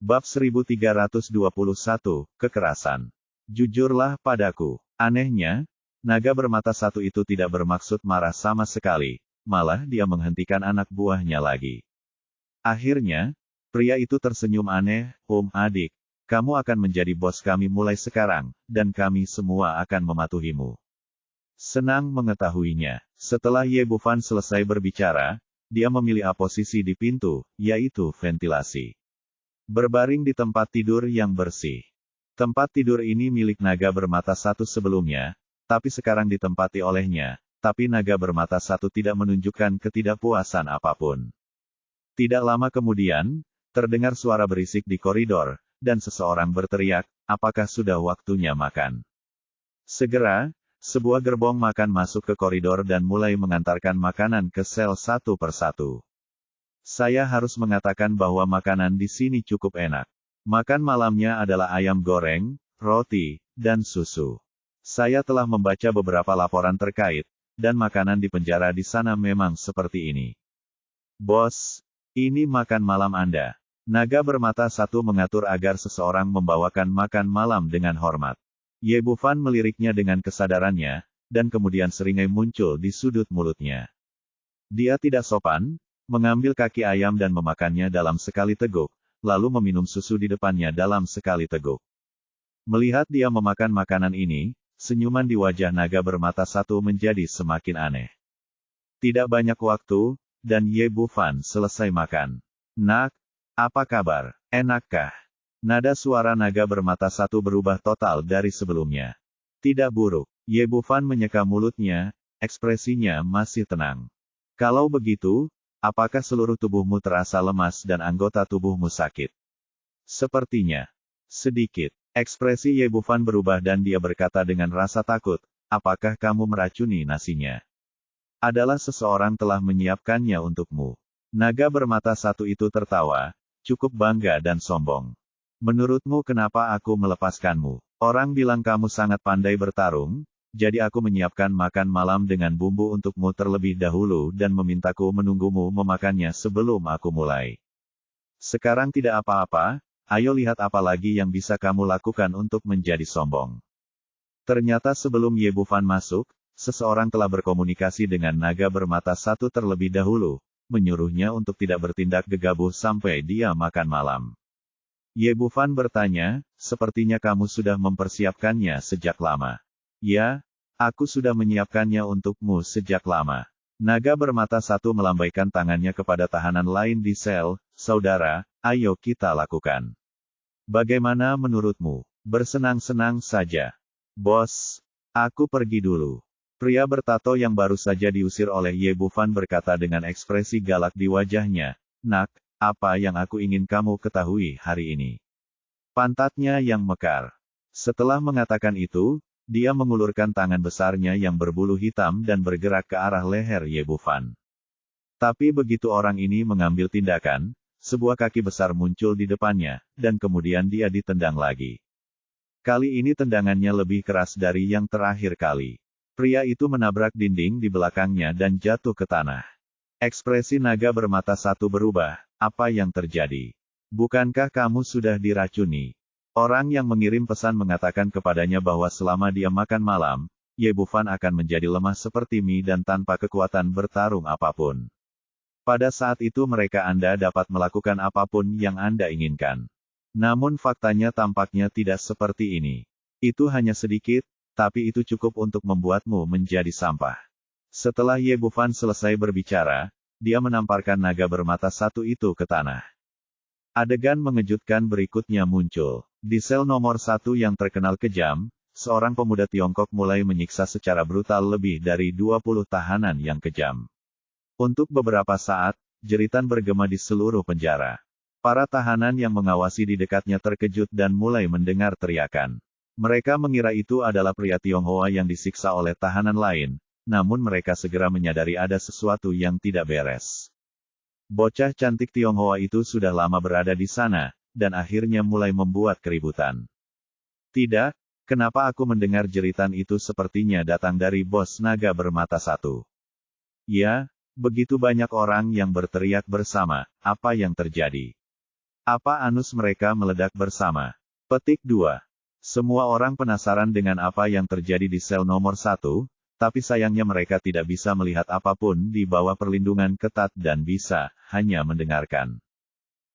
Bab 1321, Kekerasan. Jujurlah padaku. Anehnya, naga bermata satu itu tidak bermaksud marah sama sekali, malah dia menghentikan anak buahnya lagi. Akhirnya, pria itu tersenyum aneh, adik, kamu akan menjadi bos kami mulai sekarang, dan kami semua akan mematuhimu. Senang mengetahuinya. Setelah Ye Bufan selesai berbicara, dia memilih posisi di pintu, yaitu ventilasi. Berbaring di tempat tidur yang bersih. Tempat tidur ini milik naga bermata satu sebelumnya, tapi sekarang ditempati olehnya, tapi naga bermata satu tidak menunjukkan ketidakpuasan apapun. Tidak lama kemudian, terdengar suara berisik di koridor, dan seseorang berteriak, apakah sudah waktunya makan? Segera, sebuah gerbong makan masuk ke koridor dan mulai mengantarkan makanan ke sel satu persatu. Saya harus mengatakan bahwa makanan di sini cukup enak. Makan malamnya adalah ayam goreng, roti, dan susu. Saya telah membaca beberapa laporan terkait, dan makanan di penjara di sana memang seperti ini. Bos, ini makan malam Anda. Naga bermata satu mengatur agar seseorang membawakan makan malam dengan hormat. Ye Bufan meliriknya dengan kesadarannya, dan kemudian seringai muncul di sudut mulutnya. Dia tidak sopan, mengambil kaki ayam dan memakannya dalam sekali teguk, lalu meminum susu di depannya dalam sekali teguk. Melihat dia memakan makanan ini, senyuman di wajah naga bermata satu menjadi semakin aneh. Tidak banyak waktu, dan Ye Bufan selesai makan. Nak, apa kabar? Enakkah? Nada suara naga bermata satu berubah total dari sebelumnya. Tidak buruk. Ye Bufan menyeka mulutnya, ekspresinya masih tenang. Kalau begitu, apakah seluruh tubuhmu terasa lemas dan anggota tubuhmu sakit? Sepertinya. Sedikit. Ekspresi Ye Bufan berubah dan dia berkata dengan rasa takut, apakah kamu meracuni nasinya? Adalah seseorang telah menyiapkannya untukmu. Naga bermata satu itu tertawa, cukup bangga dan sombong. Menurutmu kenapa aku melepaskanmu? Orang bilang kamu sangat pandai bertarung, jadi aku menyiapkan makan malam dengan bumbu untukmu terlebih dahulu dan memintaku menunggumu memakannya sebelum aku mulai. Sekarang tidak apa-apa, ayo lihat apa lagi yang bisa kamu lakukan untuk menjadi sombong. Ternyata sebelum Ye Bufan masuk, seseorang telah berkomunikasi dengan naga bermata satu terlebih dahulu, menyuruhnya untuk tidak bertindak gegabah sampai dia makan malam. Ye Bufan bertanya, sepertinya kamu sudah mempersiapkannya sejak lama. Ya, aku sudah menyiapkannya untukmu sejak lama. Naga bermata satu melambaikan tangannya kepada tahanan lain di sel, saudara, ayo kita lakukan. Bagaimana menurutmu? Bersenang-senang saja. Bos, aku pergi dulu. Pria bertato yang baru saja diusir oleh Ye Bufan berkata dengan ekspresi galak di wajahnya, nak, apa yang aku ingin kamu ketahui hari ini? Pantatnya yang mekar. Setelah mengatakan itu, dia mengulurkan tangan besarnya yang berbulu hitam dan bergerak ke arah leher Ye Bufan. Tapi begitu orang ini mengambil tindakan, sebuah kaki besar muncul di depannya, dan kemudian dia ditendang lagi. Kali ini tendangannya lebih keras dari yang terakhir kali. Pria itu menabrak dinding di belakangnya dan jatuh ke tanah. Ekspresi naga bermata satu berubah. Apa yang terjadi? Bukankah kamu sudah diracuni? Orang yang mengirim pesan mengatakan kepadanya bahwa selama dia makan malam, Ye Bufan akan menjadi lemah seperti mie dan tanpa kekuatan bertarung apapun. Pada saat itu mereka Anda dapat melakukan apapun yang Anda inginkan. Namun faktanya tampaknya tidak seperti ini. Itu hanya sedikit, tapi itu cukup untuk membuatmu menjadi sampah. Setelah Ye Bufan selesai berbicara, dia menamparkan naga bermata satu itu ke tanah. Adegan mengejutkan berikutnya muncul. Di sel nomor 1 yang terkenal kejam, seorang pemuda Tiongkok mulai menyiksa secara brutal lebih dari 20 tahanan yang kejam. Untuk beberapa saat, jeritan bergema di seluruh penjara. Para tahanan yang mengawasi di dekatnya terkejut dan mulai mendengar teriakan. Mereka mengira itu adalah pria Tionghoa yang disiksa oleh tahanan lain, namun mereka segera menyadari ada sesuatu yang tidak beres. Bocah cantik Tionghoa itu sudah lama berada di sana, dan akhirnya mulai membuat keributan. Tidak, kenapa aku mendengar jeritan itu sepertinya datang dari bos naga bermata satu. Ya, begitu banyak orang yang berteriak bersama, apa yang terjadi? Apa anus mereka meledak bersama? Petik 2. Semua orang penasaran dengan apa yang terjadi di sel nomor 1, tapi sayangnya mereka tidak bisa melihat apapun di bawah perlindungan ketat dan bisa hanya mendengarkan.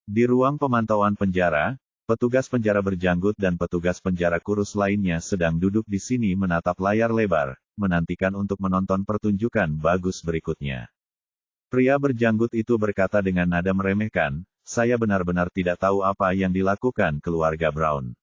Di ruang pemantauan penjara, petugas penjara berjanggut dan petugas penjara kurus lainnya sedang duduk di sini menatap layar lebar, menantikan untuk menonton pertunjukan bagus berikutnya. Pria berjanggut itu berkata dengan nada meremehkan, "Saya benar-benar tidak tahu apa yang dilakukan keluarga Brown.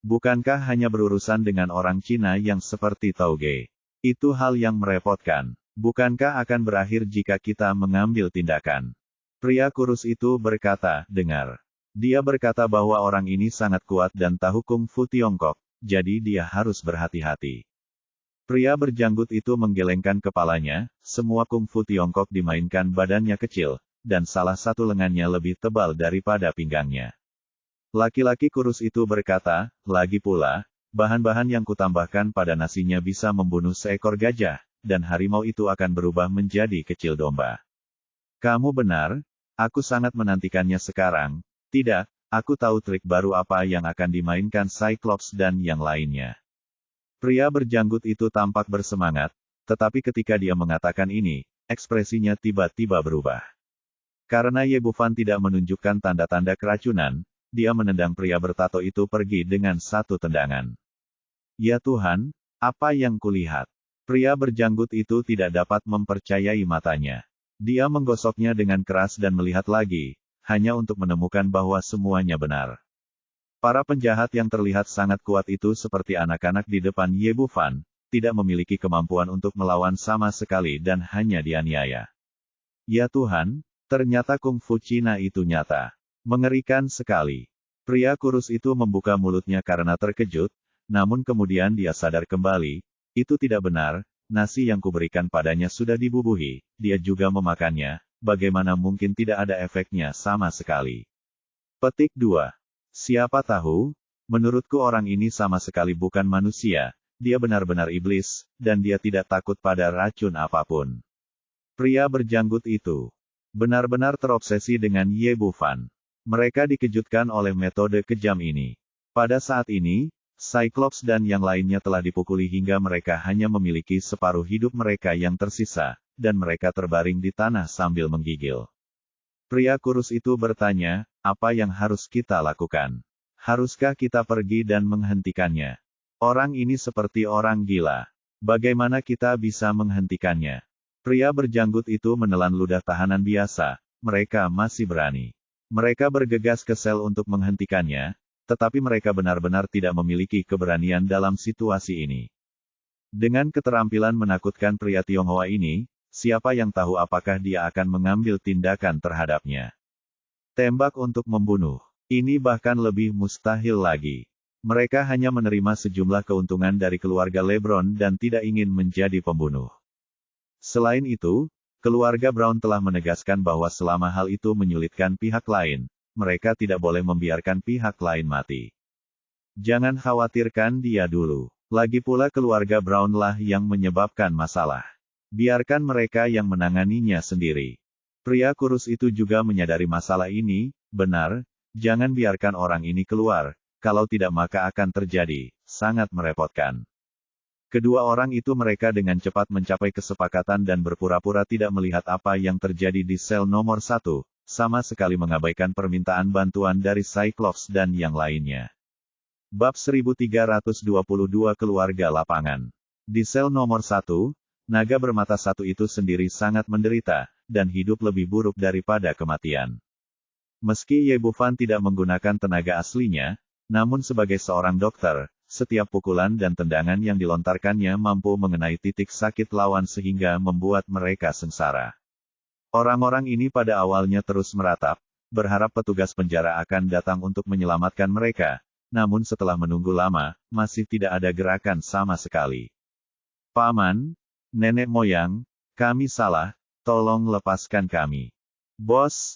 Bukankah hanya berurusan dengan orang Cina yang seperti Tauge? Itu hal yang merepotkan. Bukankah akan berakhir jika kita mengambil tindakan?" Pria kurus itu berkata, "Dengar. Dia berkata bahwa orang ini sangat kuat dan tahu kungfu Tiongkok, jadi dia harus berhati-hati." Pria berjanggut itu menggelengkan kepalanya, semua kungfu Tiongkok dimainkan badannya kecil, dan salah satu lengannya lebih tebal daripada pinggangnya. Laki-laki kurus itu berkata, "Lagi pula, bahan-bahan yang kutambahkan pada nasinya bisa membunuh seekor gajah, dan harimau itu akan berubah menjadi kecil domba." Kamu benar, aku sangat menantikannya sekarang. Tidak, aku tahu trik baru apa yang akan dimainkan Cyclops dan yang lainnya. Pria berjanggut itu tampak bersemangat, tetapi ketika dia mengatakan ini, ekspresinya tiba-tiba berubah. Karena Ye Bufan tidak menunjukkan tanda-tanda keracunan, dia menendang pria bertato itu pergi dengan satu tendangan. Ya Tuhan, apa yang kulihat? Pria berjanggut itu tidak dapat mempercayai matanya. Dia menggosoknya dengan keras dan melihat lagi, hanya untuk menemukan bahwa semuanya benar. Para penjahat yang terlihat sangat kuat itu seperti anak-anak di depan Ye Bufan, tidak memiliki kemampuan untuk melawan sama sekali dan hanya dianiaya. Ya Tuhan, ternyata kungfu Cina itu nyata. Mengerikan sekali. Pria kurus itu membuka mulutnya karena terkejut, namun kemudian dia sadar kembali, itu tidak benar, nasi yang kuberikan padanya sudah dibubuhi, dia juga memakannya, bagaimana mungkin tidak ada efeknya sama sekali. Petik 2. Siapa tahu, menurutku orang ini sama sekali bukan manusia, dia benar-benar iblis, dan dia tidak takut pada racun apapun. Pria berjanggut itu benar-benar terobsesi dengan Ye Bufan. Mereka dikejutkan oleh metode kejam ini. Pada saat ini, Cyclops dan yang lainnya telah dipukuli hingga mereka hanya memiliki separuh hidup mereka yang tersisa, dan mereka terbaring di tanah sambil menggigil. Pria kurus itu bertanya, "Apa yang harus kita lakukan? Haruskah kita pergi dan menghentikannya? Orang ini seperti orang gila. Bagaimana kita bisa menghentikannya?" Pria berjanggut itu menelan ludah tahanan biasa, mereka masih berani. Mereka bergegas ke sel untuk menghentikannya, tetapi mereka benar-benar tidak memiliki keberanian dalam situasi ini. Dengan keterampilan menakutkan pria Tionghoa ini, siapa yang tahu apakah dia akan mengambil tindakan terhadapnya. Tembak untuk membunuh. Ini bahkan lebih mustahil lagi. Mereka hanya menerima sejumlah keuntungan dari keluarga LeBron dan tidak ingin menjadi pembunuh. Selain itu, keluarga Brown telah menegaskan bahwa selama hal itu menyulitkan pihak lain, mereka tidak boleh membiarkan pihak lain mati. Jangan khawatirkan dia dulu. Lagi pula keluarga Brown lah yang menyebabkan masalah. Biarkan mereka yang menanganinya sendiri. Pria kurus itu juga menyadari masalah ini, benar, jangan biarkan orang ini keluar, kalau tidak maka akan terjadi, sangat merepotkan. Kedua orang itu mereka dengan cepat mencapai kesepakatan dan berpura-pura tidak melihat apa yang terjadi di sel nomor 1, sama sekali mengabaikan permintaan bantuan dari Cyclops dan yang lainnya. Bab 1322 Keluarga Lapangan. Di sel nomor 1, naga bermata satu itu sendiri sangat menderita, dan hidup lebih buruk daripada kematian. Meski Ye Bufan tidak menggunakan tenaga aslinya, namun sebagai seorang dokter, setiap pukulan dan tendangan yang dilontarkannya mampu mengenai titik sakit lawan sehingga membuat mereka sengsara. Orang-orang ini pada awalnya terus meratap, berharap petugas penjara akan datang untuk menyelamatkan mereka, namun setelah menunggu lama, masih tidak ada gerakan sama sekali. "Paman, nenek moyang, kami salah, tolong lepaskan kami. Bos,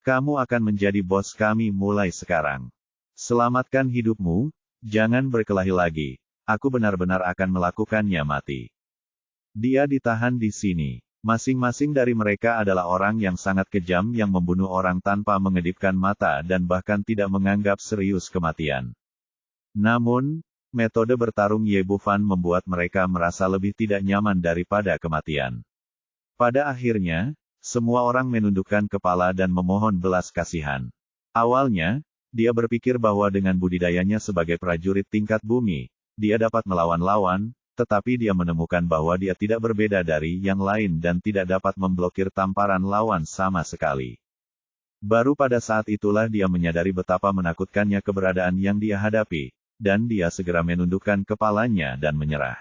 kamu akan menjadi bos kami mulai sekarang. Selamatkan hidupmu, jangan berkelahi lagi, aku benar-benar akan melakukannya mati." Dia ditahan di sini. Masing-masing dari mereka adalah orang yang sangat kejam yang membunuh orang tanpa mengedipkan mata dan bahkan tidak menganggap serius kematian. Namun, metode bertarung Ye Bufan membuat mereka merasa lebih tidak nyaman daripada kematian. Pada akhirnya, semua orang menundukkan kepala dan memohon belas kasihan. Awalnya, dia berpikir bahwa dengan budidayanya sebagai prajurit tingkat bumi, dia dapat melawan lawan, tetapi dia menemukan bahwa dia tidak berbeda dari yang lain dan tidak dapat memblokir tamparan lawan sama sekali. Baru pada saat itulah dia menyadari betapa menakutkannya keberadaan yang dia hadapi, dan dia segera menundukkan kepalanya dan menyerah.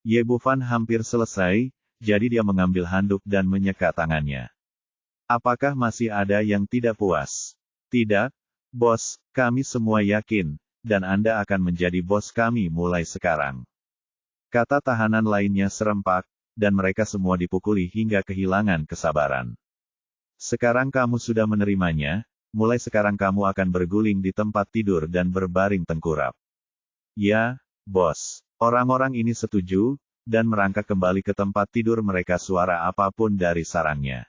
Ye Bufan hampir selesai, jadi dia mengambil handuk dan menyeka tangannya. Apakah masih ada yang tidak puas? Tidak, bos, kami semua yakin, dan Anda akan menjadi bos kami mulai sekarang. Kata tahanan lainnya serempak, dan mereka semua dipukuli hingga kehilangan kesabaran. Sekarang kamu sudah menerimanya, mulai sekarang kamu akan berguling di tempat tidur dan berbaring tengkurap. Ya, bos. Orang-orang ini setuju, dan merangkak kembali ke tempat tidur mereka suara apapun dari sarangnya.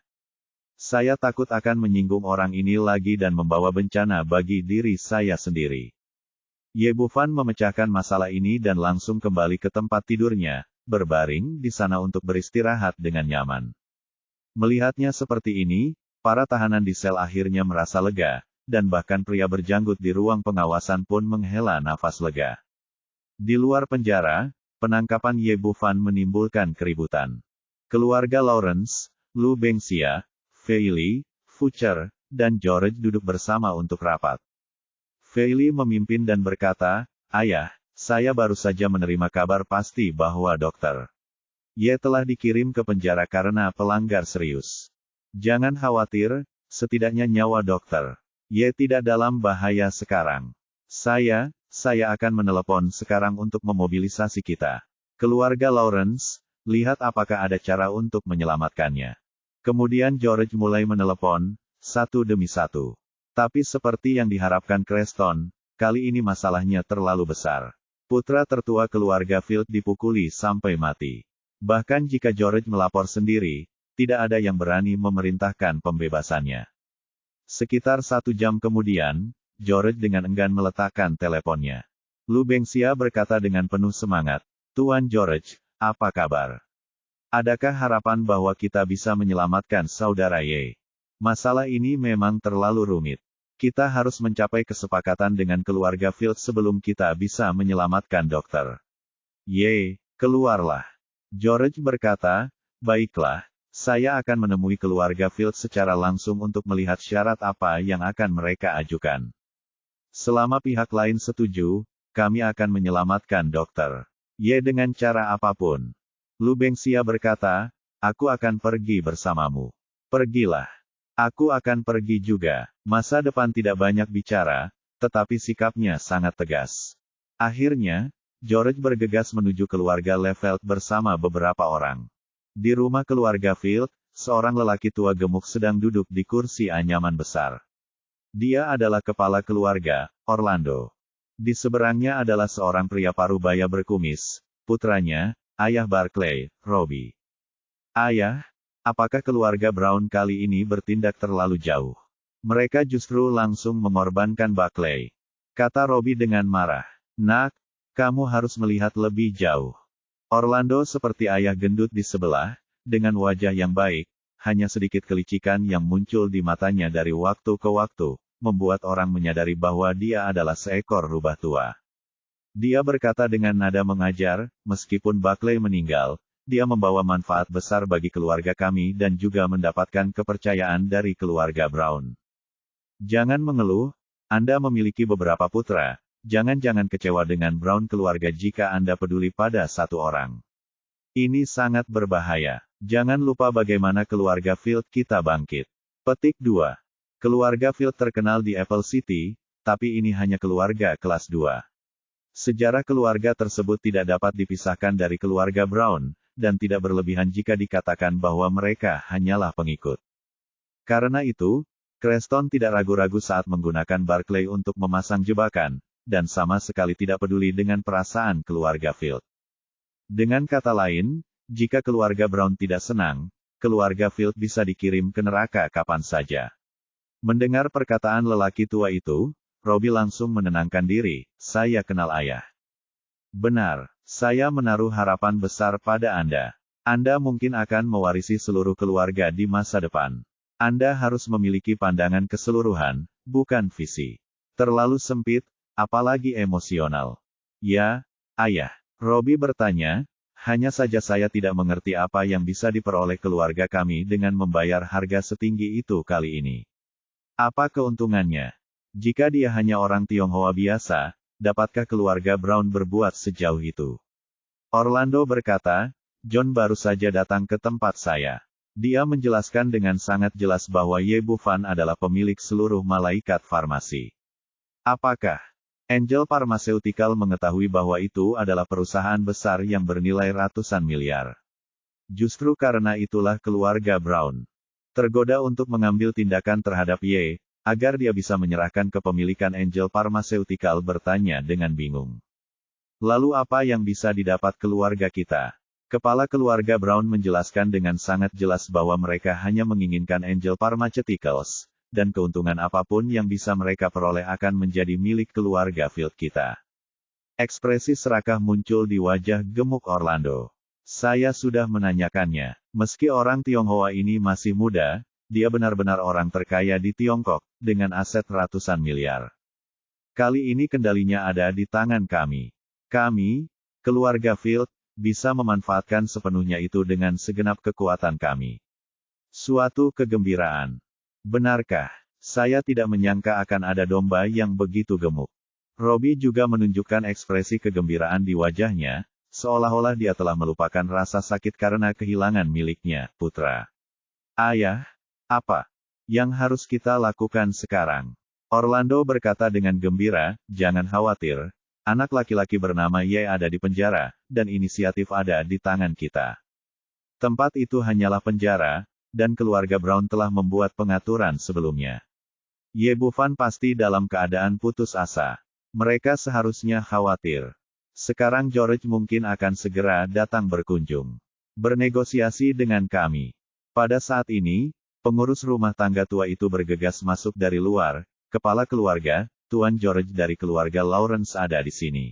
Saya takut akan menyinggung orang ini lagi dan membawa bencana bagi diri saya sendiri. Ye Bufan memecahkan masalah ini dan langsung kembali ke tempat tidurnya, berbaring di sana untuk beristirahat dengan nyaman. Melihatnya seperti ini, para tahanan di sel akhirnya merasa lega, dan bahkan pria berjanggut di ruang pengawasan pun menghela nafas lega. Di luar penjara, penangkapan Ye Bufan menimbulkan keributan. Keluarga Lawrence, Lu Bengxia, Fei Li, Fu Cher, dan George duduk bersama untuk rapat. Fei Li memimpin dan berkata, "Ayah, saya baru saja menerima kabar pasti bahwa Dr. Ye telah dikirim ke penjara karena pelanggar serius. Jangan khawatir, setidaknya nyawa Dr. Ye tidak dalam bahaya sekarang. Saya akan menelepon sekarang untuk memobilisasi kita. Keluarga Lawrence, lihat apakah ada cara untuk menyelamatkannya." Kemudian George mulai menelepon, satu demi satu. Tapi seperti yang diharapkan Creston, kali ini masalahnya terlalu besar. Putra tertua keluarga Field dipukuli sampai mati. Bahkan jika George melapor sendiri, tidak ada yang berani memerintahkan pembebasannya. Sekitar 1 jam kemudian, George dengan enggan meletakkan teleponnya. Lu Bengxia berkata dengan penuh semangat, "Tuan George, apa kabar? Adakah harapan bahwa kita bisa menyelamatkan saudara Ye? Masalah ini memang terlalu rumit. Kita harus mencapai kesepakatan dengan keluarga Field sebelum kita bisa menyelamatkan Dr. Ye, keluarlah." George berkata, "Baiklah, saya akan menemui keluarga Field secara langsung untuk melihat syarat apa yang akan mereka ajukan. Selama pihak lain setuju, kami akan menyelamatkan Dr. Ye dengan cara apapun." Lu Bengxia berkata, "Aku akan pergi bersamamu." "Pergilah. Aku akan pergi juga." Masa depan tidak banyak bicara, tetapi sikapnya sangat tegas. Akhirnya, George bergegas menuju keluarga Leveld bersama beberapa orang. Di rumah keluarga Field, seorang lelaki tua gemuk sedang duduk di kursi anyaman besar. Dia adalah kepala keluarga, Orlando. Di seberangnya adalah seorang pria parubaya berkumis, putranya, ayah Barclay, Robbie. "Ayah, apakah keluarga Brown kali ini bertindak terlalu jauh? Mereka justru langsung mengorbankan Barclay," kata Robbie dengan marah. "Nak, kamu harus melihat lebih jauh." Orlando seperti ayah gendut di sebelah, dengan wajah yang baik, hanya sedikit kelicikan yang muncul di matanya dari waktu ke waktu, membuat orang menyadari bahwa dia adalah seekor rubah tua. Dia berkata dengan nada mengajar, "Meskipun Barclay meninggal, dia membawa manfaat besar bagi keluarga kami dan juga mendapatkan kepercayaan dari keluarga Brown. Jangan mengeluh, Anda memiliki beberapa putra, jangan-jangan kecewa dengan Brown keluarga jika Anda peduli pada satu orang. Ini sangat berbahaya. Jangan lupa bagaimana keluarga Field kita bangkit." Petik 2. Keluarga Field terkenal di Apple City, tapi ini hanya keluarga kelas 2. Sejarah keluarga tersebut tidak dapat dipisahkan dari keluarga Brown, dan tidak berlebihan jika dikatakan bahwa mereka hanyalah pengikut. Karena itu, Creston tidak ragu-ragu saat menggunakan Barclay untuk memasang jebakan, dan sama sekali tidak peduli dengan perasaan keluarga Field. Dengan kata lain, jika keluarga Brown tidak senang, keluarga Field bisa dikirim ke neraka kapan saja. Mendengar perkataan lelaki tua itu, Robbie langsung menenangkan diri, saya kenal ayah. Benar, saya menaruh harapan besar pada Anda. Anda mungkin akan mewarisi seluruh keluarga di masa depan. Anda harus memiliki pandangan keseluruhan, bukan visi terlalu sempit, apalagi emosional. Ya, ayah. Robbie bertanya, hanya saja saya tidak mengerti apa yang bisa diperoleh keluarga kami dengan membayar harga setinggi itu kali ini. Apa keuntungannya? Jika dia hanya orang Tionghoa biasa, dapatkah keluarga Brown berbuat sejauh itu? Orlando berkata, John baru saja datang ke tempat saya. Dia menjelaskan dengan sangat jelas bahwa Ye Bufan adalah pemilik seluruh malaikat farmasi. Apakah Angel Pharmaceutical mengetahui bahwa itu adalah perusahaan besar yang bernilai ratusan miliar? Justru karena itulah keluarga Brown tergoda untuk mengambil tindakan terhadap Ye, agar dia bisa menyerahkan kepemilikan Angel Pharmaceutical, bertanya dengan bingung. Lalu apa yang bisa didapat keluarga kita? Kepala keluarga Brown menjelaskan dengan sangat jelas bahwa mereka hanya menginginkan Angel Pharmaceuticals, dan keuntungan apapun yang bisa mereka peroleh akan menjadi milik keluarga Field kita. Ekspresi serakah muncul di wajah gemuk Orlando. Saya sudah menanyakannya, meski orang Tionghoa ini masih muda, dia benar-benar orang terkaya di Tiongkok, dengan aset ratusan miliar. Kali ini kendalinya ada di tangan kami. Kami, keluarga Field, bisa memanfaatkan sepenuhnya itu dengan segenap kekuatan kami. Suatu kegembiraan. Benarkah? Saya tidak menyangka akan ada domba yang begitu gemuk. Robbie juga menunjukkan ekspresi kegembiraan di wajahnya, seolah-olah dia telah melupakan rasa sakit karena kehilangan miliknya, putra. Ayah, apa yang harus kita lakukan sekarang? Orlando berkata dengan gembira, jangan khawatir, anak laki-laki bernama Ye ada di penjara, dan inisiatif ada di tangan kita. Tempat itu hanyalah penjara, dan keluarga Brown telah membuat pengaturan sebelumnya. Ye Bufan pasti dalam keadaan putus asa. Mereka seharusnya khawatir. Sekarang George mungkin akan segera datang berkunjung. Bernegosiasi dengan kami. Pada saat ini, pengurus rumah tangga tua itu bergegas masuk dari luar. Kepala keluarga, Tuan George dari keluarga Lawrence ada di sini.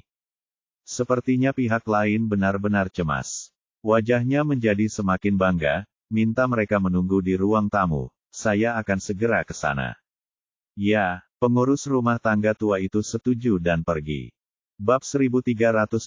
Sepertinya pihak lain benar-benar cemas. Wajahnya menjadi semakin bangga. Minta mereka menunggu di ruang tamu, saya akan segera ke sana. Ya, pengurus rumah tangga tua itu setuju dan pergi. Bab 1323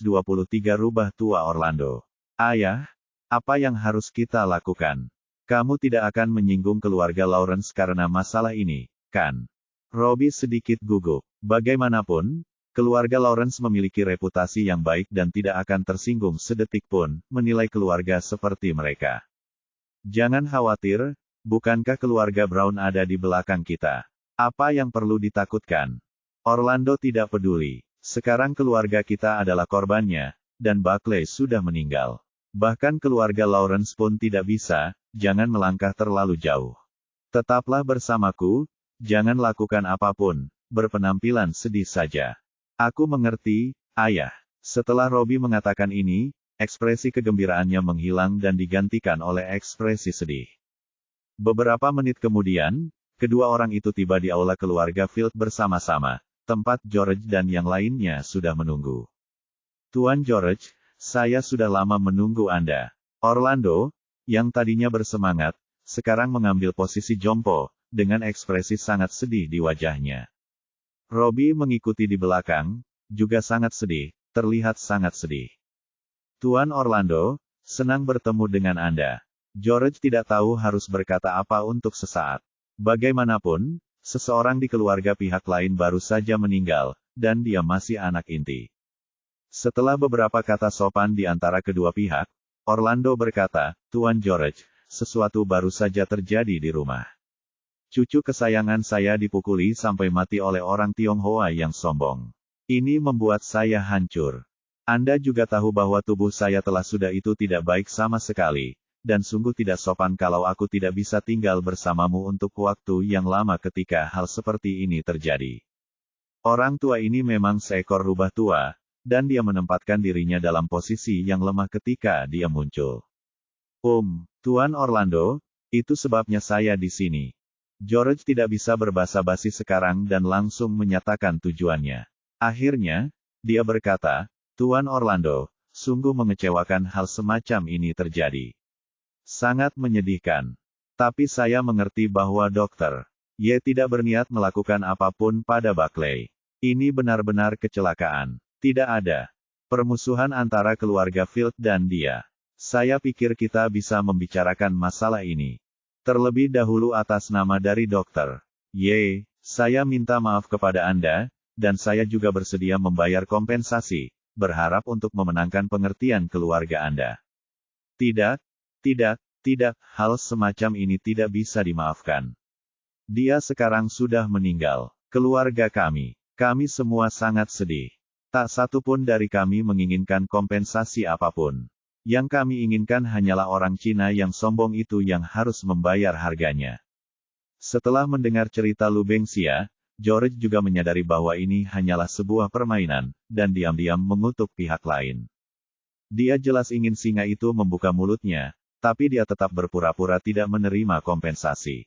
Rubah Tua Orlando. Ayah, apa yang harus kita lakukan? Kamu tidak akan menyinggung keluarga Lawrence karena masalah ini, kan? Robbie sedikit gugup. Bagaimanapun, keluarga Lawrence memiliki reputasi yang baik dan tidak akan tersinggung sedetik pun, menilai keluarga seperti mereka. Jangan khawatir, bukankah keluarga Brown ada di belakang kita? Apa yang perlu ditakutkan? Orlando tidak peduli. Sekarang keluarga kita adalah korbannya, dan Buckley sudah meninggal. Bahkan keluarga Lawrence pun tidak bisa, jangan melangkah terlalu jauh. Tetaplah bersamaku, jangan lakukan apapun, berpenampilan sedih saja. Aku mengerti, ayah. Setelah Robbie mengatakan ini, ekspresi kegembiraannya menghilang dan digantikan oleh ekspresi sedih. Beberapa menit kemudian, kedua orang itu tiba di aula keluarga Field bersama-sama, tempat George dan yang lainnya sudah menunggu. Tuan George, saya sudah lama menunggu Anda. Orlando, yang tadinya bersemangat, sekarang mengambil posisi jompo, dengan ekspresi sangat sedih di wajahnya. Robbie mengikuti di belakang, juga sangat sedih, terlihat sangat sedih. Tuan Orlando, senang bertemu dengan Anda. George tidak tahu harus berkata apa untuk sesaat. Bagaimanapun, seseorang di keluarga pihak lain baru saja meninggal, dan dia masih anak inti. Setelah beberapa kata sopan di antara kedua pihak, Orlando berkata, Tuan George, sesuatu baru saja terjadi di rumah. Cucu kesayangan saya dipukuli sampai mati oleh orang Tionghoa yang sombong. Ini membuat saya hancur. Anda juga tahu bahwa tubuh saya sudah itu tidak baik sama sekali, dan sungguh tidak sopan kalau aku tidak bisa tinggal bersamamu untuk waktu yang lama ketika hal seperti ini terjadi. Orang tua ini memang seekor rubah tua, dan dia menempatkan dirinya dalam posisi yang lemah ketika dia muncul. Tuan Orlando, itu sebabnya saya di sini. George tidak bisa berbasa-basi sekarang dan langsung menyatakan tujuannya. Akhirnya, dia berkata, Tuan Orlando, sungguh mengecewakan hal semacam ini terjadi. Sangat menyedihkan. Tapi saya mengerti bahwa Dr. Ye tidak berniat melakukan apapun pada Buckley. Ini benar-benar kecelakaan. Tidak ada permusuhan antara keluarga Field dan dia. Saya pikir kita bisa membicarakan masalah ini. Terlebih dahulu atas nama dari Dr. Ye, saya minta maaf kepada Anda, dan saya juga bersedia membayar kompensasi, berharap untuk memenangkan pengertian keluarga Anda. Tidak, hal semacam ini tidak bisa dimaafkan. Dia sekarang sudah meninggal. Keluarga kami semua sangat sedih. Tak satu pun dari kami menginginkan kompensasi apapun. Yang kami inginkan hanyalah orang Cina yang sombong itu yang harus membayar harganya. Setelah mendengar cerita Lu Bengxia, George juga menyadari bahwa ini hanyalah sebuah permainan, dan diam-diam mengutuk pihak lain. Dia jelas ingin singa itu membuka mulutnya, tapi dia tetap berpura-pura tidak menerima kompensasi.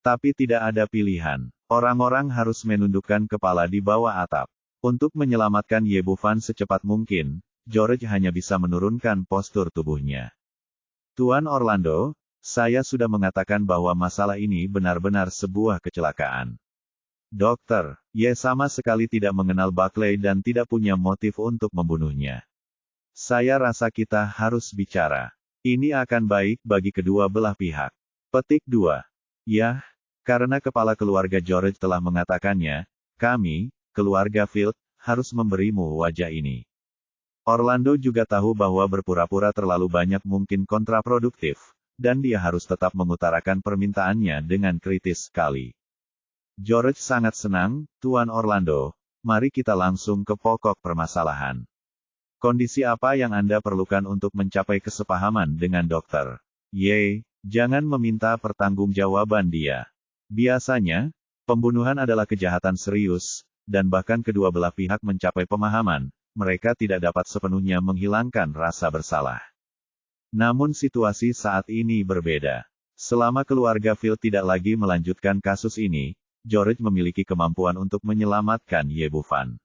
Tapi tidak ada pilihan. Orang-orang harus menundukkan kepala di bawah atap. Untuk menyelamatkan Ye Bufan secepat mungkin, George hanya bisa menurunkan postur tubuhnya. Tuan Orlando, saya sudah mengatakan bahwa masalah ini benar-benar sebuah kecelakaan. Dokter Ye sama sekali tidak mengenal Buckley dan tidak punya motif untuk membunuhnya. Saya rasa kita harus bicara. Ini akan baik bagi kedua belah pihak. Petik 2. Ya, karena kepala keluarga George telah mengatakannya, kami, keluarga Field, harus memberimu wajah ini. Orlando juga tahu bahwa berpura-pura terlalu banyak mungkin kontraproduktif, dan dia harus tetap mengutarakan permintaannya dengan kritis sekali. George sangat senang, Tuan Orlando, mari kita langsung ke pokok permasalahan. Kondisi apa yang Anda perlukan untuk mencapai kesepahaman dengan Dr. Ye? Jangan meminta pertanggungjawaban dia. Biasanya, pembunuhan adalah kejahatan serius, dan bahkan kedua belah pihak mencapai pemahaman, mereka tidak dapat sepenuhnya menghilangkan rasa bersalah. Namun situasi saat ini berbeda. Selama keluarga Field tidak lagi melanjutkan kasus ini, George memiliki kemampuan untuk menyelamatkan Ye Bufan.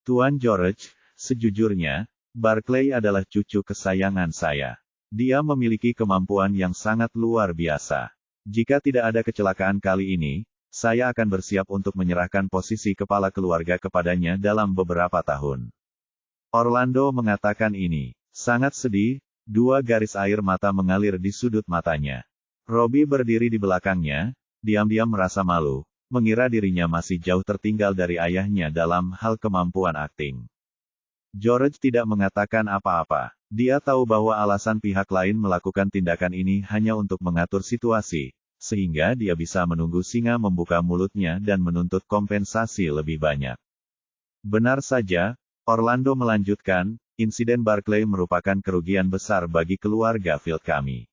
Tuan George, sejujurnya, Buckley adalah cucu kesayangan saya. Dia memiliki kemampuan yang sangat luar biasa. Jika tidak ada kecelakaan kali ini, saya akan bersiap untuk menyerahkan posisi kepala keluarga kepadanya dalam beberapa tahun. Orlando mengatakan ini. Sangat sedih, dua garis air mata mengalir di sudut matanya. Robbie berdiri di belakangnya, diam-diam merasa malu, mengira dirinya masih jauh tertinggal dari ayahnya dalam hal kemampuan akting. George tidak mengatakan apa-apa. Dia tahu bahwa alasan pihak lain melakukan tindakan ini hanya untuk mengatur situasi, sehingga dia bisa menunggu singa membuka mulutnya dan menuntut kompensasi lebih banyak. Benar saja, Orlando melanjutkan, insiden Buckley merupakan kerugian besar bagi keluarga Field kami.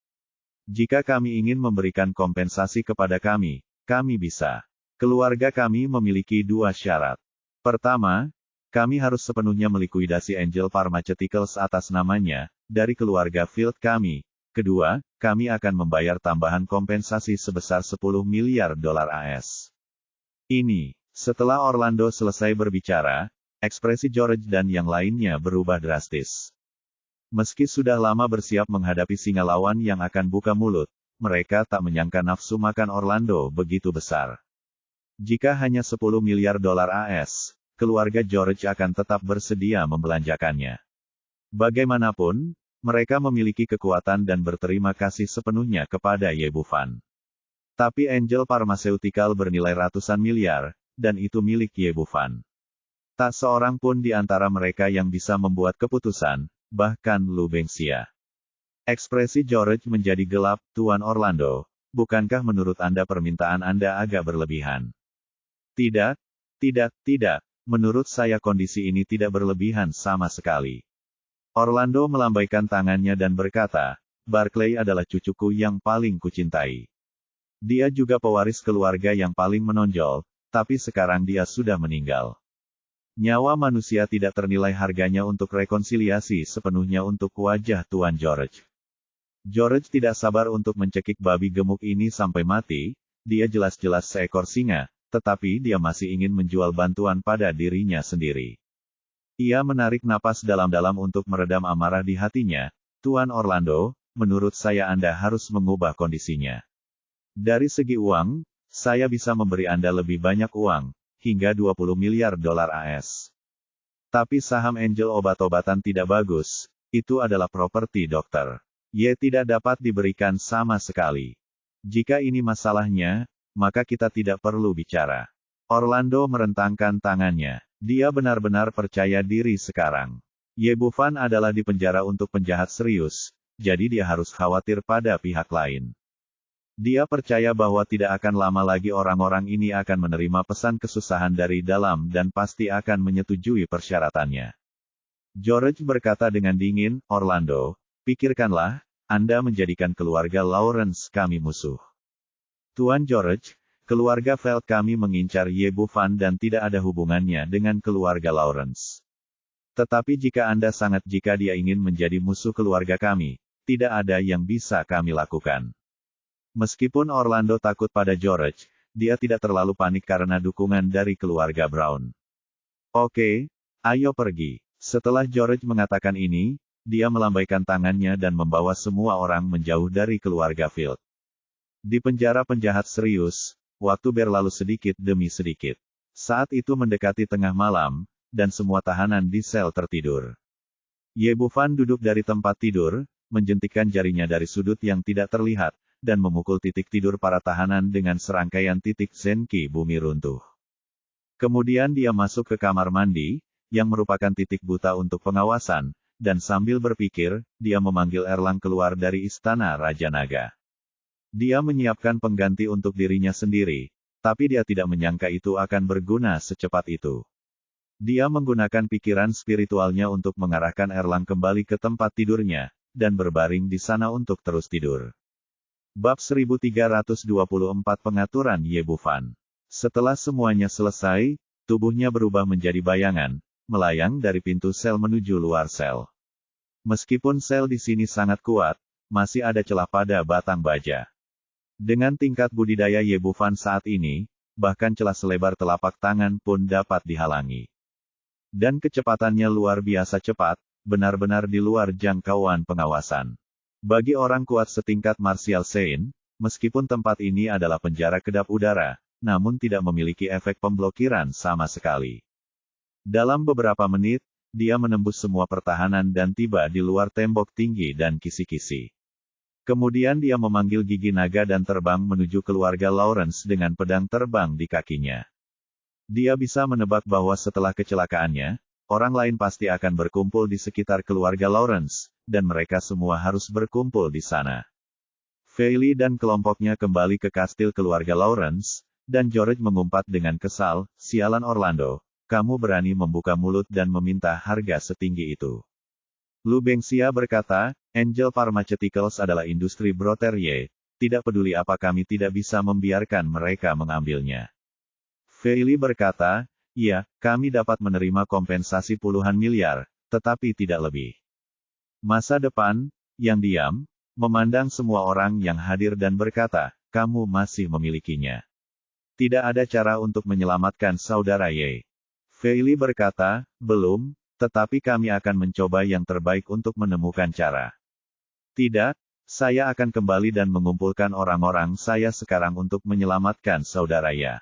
Jika kami ingin memberikan kompensasi kepada kami bisa. Keluarga kami memiliki dua syarat. Pertama, kami harus sepenuhnya melikuidasi Angel Pharmaceuticals atas namanya, dari keluarga Field kami. Kedua, kami akan membayar tambahan kompensasi sebesar 10 miliar dolar AS. Ini, setelah Orlando selesai berbicara, ekspresi George dan yang lainnya berubah drastis. Meski sudah lama bersiap menghadapi singa lawan yang akan buka mulut, mereka tak menyangka nafsu makan Orlando begitu besar. Jika hanya 10 miliar dolar AS, keluarga George akan tetap bersedia membelanjakannya. Bagaimanapun, mereka memiliki kekuatan dan berterima kasih sepenuhnya kepada Ye Bufan. Tapi Angel Pharmaceutical bernilai ratusan miliar, dan itu milik Ye Bufan. Tak seorang pun di antara mereka yang bisa membuat keputusan, bahkan Lu Bengxia. Ekspresi George menjadi gelap, Tuan Orlando, bukankah menurut Anda permintaan Anda agak berlebihan? Tidak, menurut saya kondisi ini tidak berlebihan sama sekali. Orlando melambaikan tangannya dan berkata, Buckley adalah cucuku yang paling kucintai. Dia juga pewaris keluarga yang paling menonjol, tapi sekarang dia sudah meninggal. Nyawa manusia tidak ternilai harganya untuk rekonsiliasi sepenuhnya untuk wajah Tuan George. George tidak sabar untuk mencekik babi gemuk ini sampai mati. Dia jelas-jelas seekor singa, tetapi dia masih ingin menjual bantuan pada dirinya sendiri. Ia menarik napas dalam-dalam untuk meredam amarah di hatinya. Tuan Orlando, menurut saya Anda harus mengubah kondisinya. Dari segi uang, saya bisa memberi Anda lebih banyak uang, hingga 20 miliar dolar AS. Tapi saham Angel obat-obatan tidak bagus, itu adalah properti dokter. Tidak dapat diberikan sama sekali. Jika ini masalahnya, maka kita tidak perlu bicara. Orlando merentangkan tangannya. Dia benar-benar percaya diri sekarang. Buffon adalah dipenjara untuk penjahat serius, jadi dia harus khawatir pada pihak lain. Dia percaya bahwa tidak akan lama lagi orang-orang ini akan menerima pesan kesusahan dari dalam dan pasti akan menyetujui persyaratannya. George berkata dengan dingin, Orlando, pikirkanlah, Anda menjadikan keluarga Lawrence kami musuh. Tuan George, keluarga Feld kami mengincar Buffon dan tidak ada hubungannya dengan keluarga Lawrence. Tetapi jika dia ingin menjadi musuh keluarga kami, tidak ada yang bisa kami lakukan. Meskipun Orlando takut pada George, dia tidak terlalu panik karena dukungan dari keluarga Brown. Oke, ayo pergi. Setelah George mengatakan ini, dia melambaikan tangannya dan membawa semua orang menjauh dari keluarga Field. Di penjara penjahat serius, waktu berlalu sedikit demi sedikit. Saat itu mendekati tengah malam, dan semua tahanan di sel tertidur. Buffon duduk dari tempat tidur, menjentikkan jarinya dari sudut yang tidak terlihat, dan memukul titik tidur para tahanan dengan serangkaian titik zenki bumi runtuh. Kemudian dia masuk ke kamar mandi, yang merupakan titik buta untuk pengawasan, dan sambil berpikir, dia memanggil Erlang keluar dari istana Raja Naga. Dia menyiapkan pengganti untuk dirinya sendiri, tapi dia tidak menyangka itu akan berguna secepat itu. Dia menggunakan pikiran spiritualnya untuk mengarahkan Erlang kembali ke tempat tidurnya, dan berbaring di sana untuk terus tidur. Bab 1324 Pengaturan Buffon. Setelah semuanya selesai, tubuhnya berubah menjadi bayangan, melayang dari pintu sel menuju luar sel. Meskipun sel di sini sangat kuat, masih ada celah pada batang baja. Dengan tingkat budidaya Buffon saat ini, bahkan celah selebar telapak tangan pun dapat dihalangi. Dan kecepatannya luar biasa cepat, benar-benar di luar jangkauan pengawasan. Bagi orang kuat setingkat Martial Saint, meskipun tempat ini adalah penjara kedap udara, namun tidak memiliki efek pemblokiran sama sekali. Dalam beberapa menit, dia menembus semua pertahanan dan tiba di luar tembok tinggi dan kisi-kisi. Kemudian dia memanggil gigi naga dan terbang menuju keluarga Lawrence dengan pedang terbang di kakinya. Dia bisa menebak bahwa setelah kecelakaannya, orang lain pasti akan berkumpul di sekitar keluarga Lawrence, dan mereka semua harus berkumpul di sana. Feili dan kelompoknya kembali ke kastil keluarga Lawrence, dan George mengumpat dengan kesal, sialan Orlando, kamu berani membuka mulut dan meminta harga setinggi itu. Lu Bengxia berkata, Angel Pharmaceuticals adalah industri broter tidak peduli apa kami tidak bisa membiarkan mereka mengambilnya. Feili berkata, iya, kami dapat menerima kompensasi puluhan miliar, tetapi tidak lebih. Masa depan, yang diam, memandang semua orang yang hadir dan berkata, kamu masih memilikinya. Tidak ada cara untuk menyelamatkan saudara Ye. Feili berkata, belum, tetapi kami akan mencoba yang terbaik untuk menemukan cara. Tidak, saya akan kembali dan mengumpulkan orang-orang saya sekarang untuk menyelamatkan saudara Ya.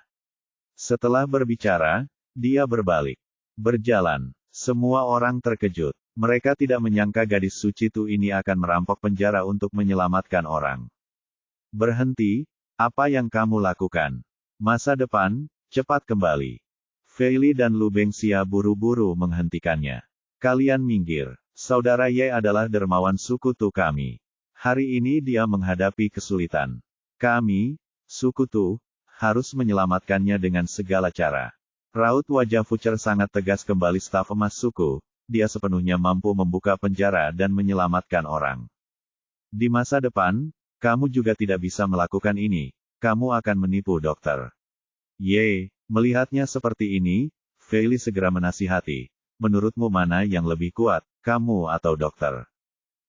Setelah berbicara, dia berbalik. Berjalan. Semua orang terkejut. Mereka tidak menyangka gadis suci Tu ini akan merampok penjara untuk menyelamatkan orang. Berhenti, apa yang kamu lakukan? Masa depan, cepat kembali. Feili dan Lu Bengxia buru-buru menghentikannya. Kalian minggir. Saudara Ye adalah dermawan suku Tu kami. Hari ini dia menghadapi kesulitan. Kami, suku Tu, harus menyelamatkannya dengan segala cara. Raut wajah Fucer sangat tegas kembali staf emas suku. Dia sepenuhnya mampu membuka penjara dan menyelamatkan orang. Di masa depan, kamu juga tidak bisa melakukan ini. Kamu akan menipu dokter. Ye. Melihatnya seperti ini, Feili segera menasihati. Menurutmu mana yang lebih kuat, kamu atau dokter?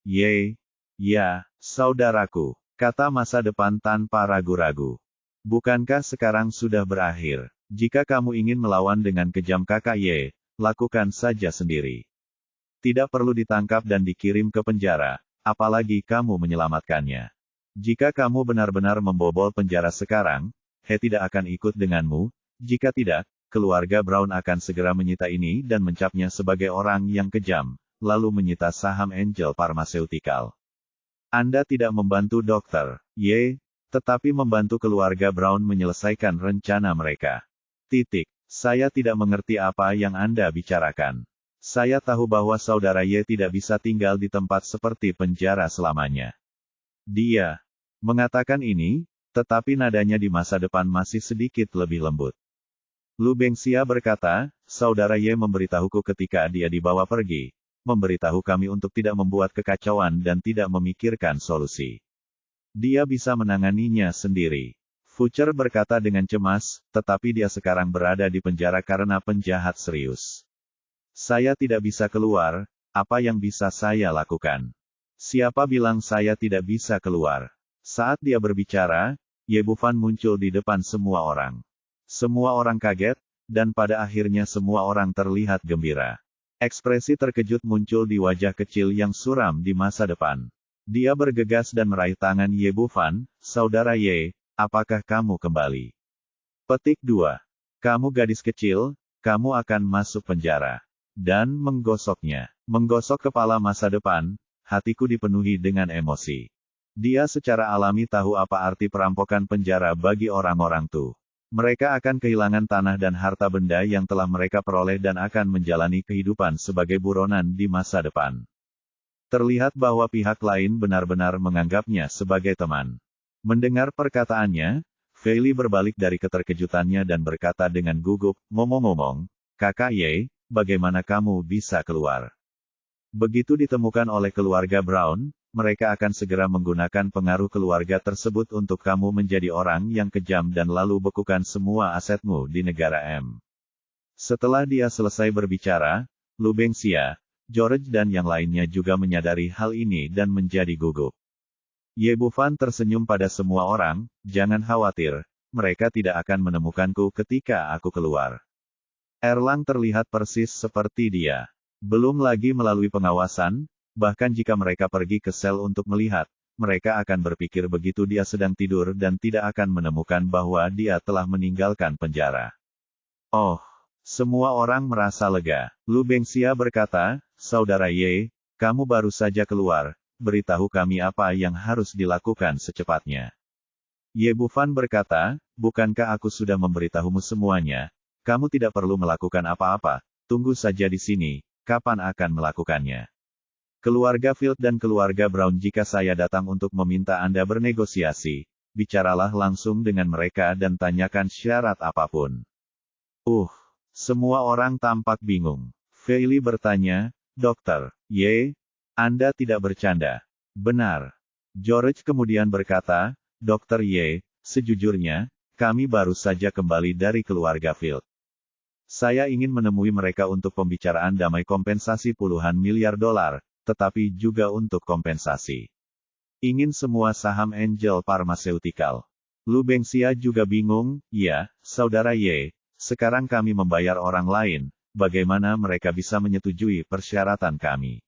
Ye. Ya, saudaraku, kata masa depan tanpa ragu-ragu. Bukankah sekarang sudah berakhir? Jika kamu ingin melawan dengan kejam kakak Ye, lakukan saja sendiri. Tidak perlu ditangkap dan dikirim ke penjara, apalagi kamu menyelamatkannya. Jika kamu benar-benar membobol penjara sekarang, He tidak akan ikut denganmu. Jika tidak, keluarga Brown akan segera menyita ini dan mencapnya sebagai orang yang kejam, lalu menyita saham Angel Pharmaceutical. Anda tidak membantu Dr. Ye, tetapi membantu keluarga Brown menyelesaikan rencana mereka. Saya tidak mengerti apa yang Anda bicarakan. Saya tahu bahwa saudara Ye tidak bisa tinggal di tempat seperti penjara selamanya. Dia mengatakan ini, tetapi nadanya di masa depan masih sedikit lebih lembut. Lu Bengxia berkata, saudara Ye memberitahuku ketika dia dibawa pergi, memberitahu kami untuk tidak membuat kekacauan dan tidak memikirkan solusi. Dia bisa menanganinya sendiri. Fucher berkata dengan cemas, tetapi dia sekarang berada di penjara karena penjahat serius. Saya tidak bisa keluar, apa yang bisa saya lakukan? Siapa bilang saya tidak bisa keluar? Saat dia berbicara, Ye Bufan muncul di depan semua orang. Semua orang kaget, dan pada akhirnya semua orang terlihat gembira. Ekspresi terkejut muncul di wajah kecil yang suram di masa depan. Dia bergegas dan meraih tangan Ye Bufan, saudara Ye, apakah kamu kembali? Petik 2. Kamu gadis kecil, kamu akan masuk penjara. Dan menggosoknya. Menggosok kepala masa depan, hatiku dipenuhi dengan emosi. Dia secara alami tahu apa arti perampokan penjara bagi orang-orang itu. Mereka akan kehilangan tanah dan harta benda yang telah mereka peroleh dan akan menjalani kehidupan sebagai buronan di masa depan. Terlihat bahwa pihak lain benar-benar menganggapnya sebagai teman. Mendengar perkataannya, Feili berbalik dari keterkejutannya dan berkata dengan gugup, ngomong-ngomong, kakak Ye, bagaimana kamu bisa keluar? Begitu ditemukan oleh keluarga Brown, mereka akan segera menggunakan pengaruh keluarga tersebut untuk kamu menjadi orang yang kejam dan lalu bekukan semua asetmu di negara M. Setelah dia selesai berbicara, Lu Bengxia, George dan yang lainnya juga menyadari hal ini dan menjadi gugup. Ye Bufan tersenyum pada semua orang, jangan khawatir, mereka tidak akan menemukanku ketika aku keluar. Erlang terlihat persis seperti dia. Belum lagi melalui pengawasan, bahkan jika mereka pergi ke sel untuk melihat, mereka akan berpikir begitu dia sedang tidur dan tidak akan menemukan bahwa dia telah meninggalkan penjara. Oh, semua orang merasa lega. Lu Bengxia berkata, saudara Ye, kamu baru saja keluar, beritahu kami apa yang harus dilakukan secepatnya. Ye Bufan berkata, bukankah aku sudah memberitahumu semuanya? Kamu tidak perlu melakukan apa-apa, tunggu saja di sini, kapan akan melakukannya? Keluarga Field dan keluarga Brown, jika saya datang untuk meminta Anda bernegosiasi, bicaralah langsung dengan mereka dan tanyakan syarat apapun. Semua orang tampak bingung. Feili bertanya, Dokter Ye, Anda tidak bercanda. Benar. George kemudian berkata, Dokter Ye, sejujurnya, kami baru saja kembali dari keluarga Field. Saya ingin menemui mereka untuk pembicaraan damai kompensasi puluhan miliar dolar, tetapi juga untuk kompensasi. Ingin semua saham Angel Pharmaceutical. Lu Bengxia juga bingung, ya, saudara Ye, sekarang kami membayar orang lain, bagaimana mereka bisa menyetujui persyaratan kami?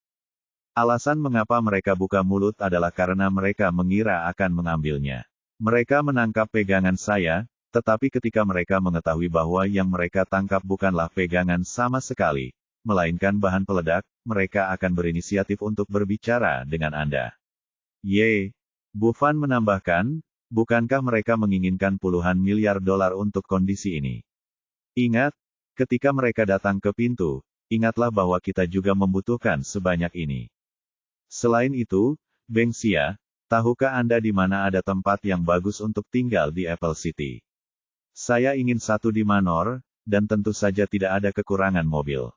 Alasan mengapa mereka buka mulut adalah karena mereka mengira akan mengambilnya. Mereka menangkap pegangan saya, tetapi ketika mereka mengetahui bahwa yang mereka tangkap bukanlah pegangan sama sekali, melainkan bahan peledak, mereka akan berinisiatif untuk berbicara dengan Anda. Ye, Bufan menambahkan, bukankah mereka menginginkan puluhan miliar dolar untuk kondisi ini? Ingat, ketika mereka datang ke pintu, ingatlah bahwa kita juga membutuhkan sebanyak ini. Selain itu, Bengxia, tahukah Anda di mana ada tempat yang bagus untuk tinggal di Apple City? Saya ingin satu di Manor, dan tentu saja tidak ada kekurangan mobil.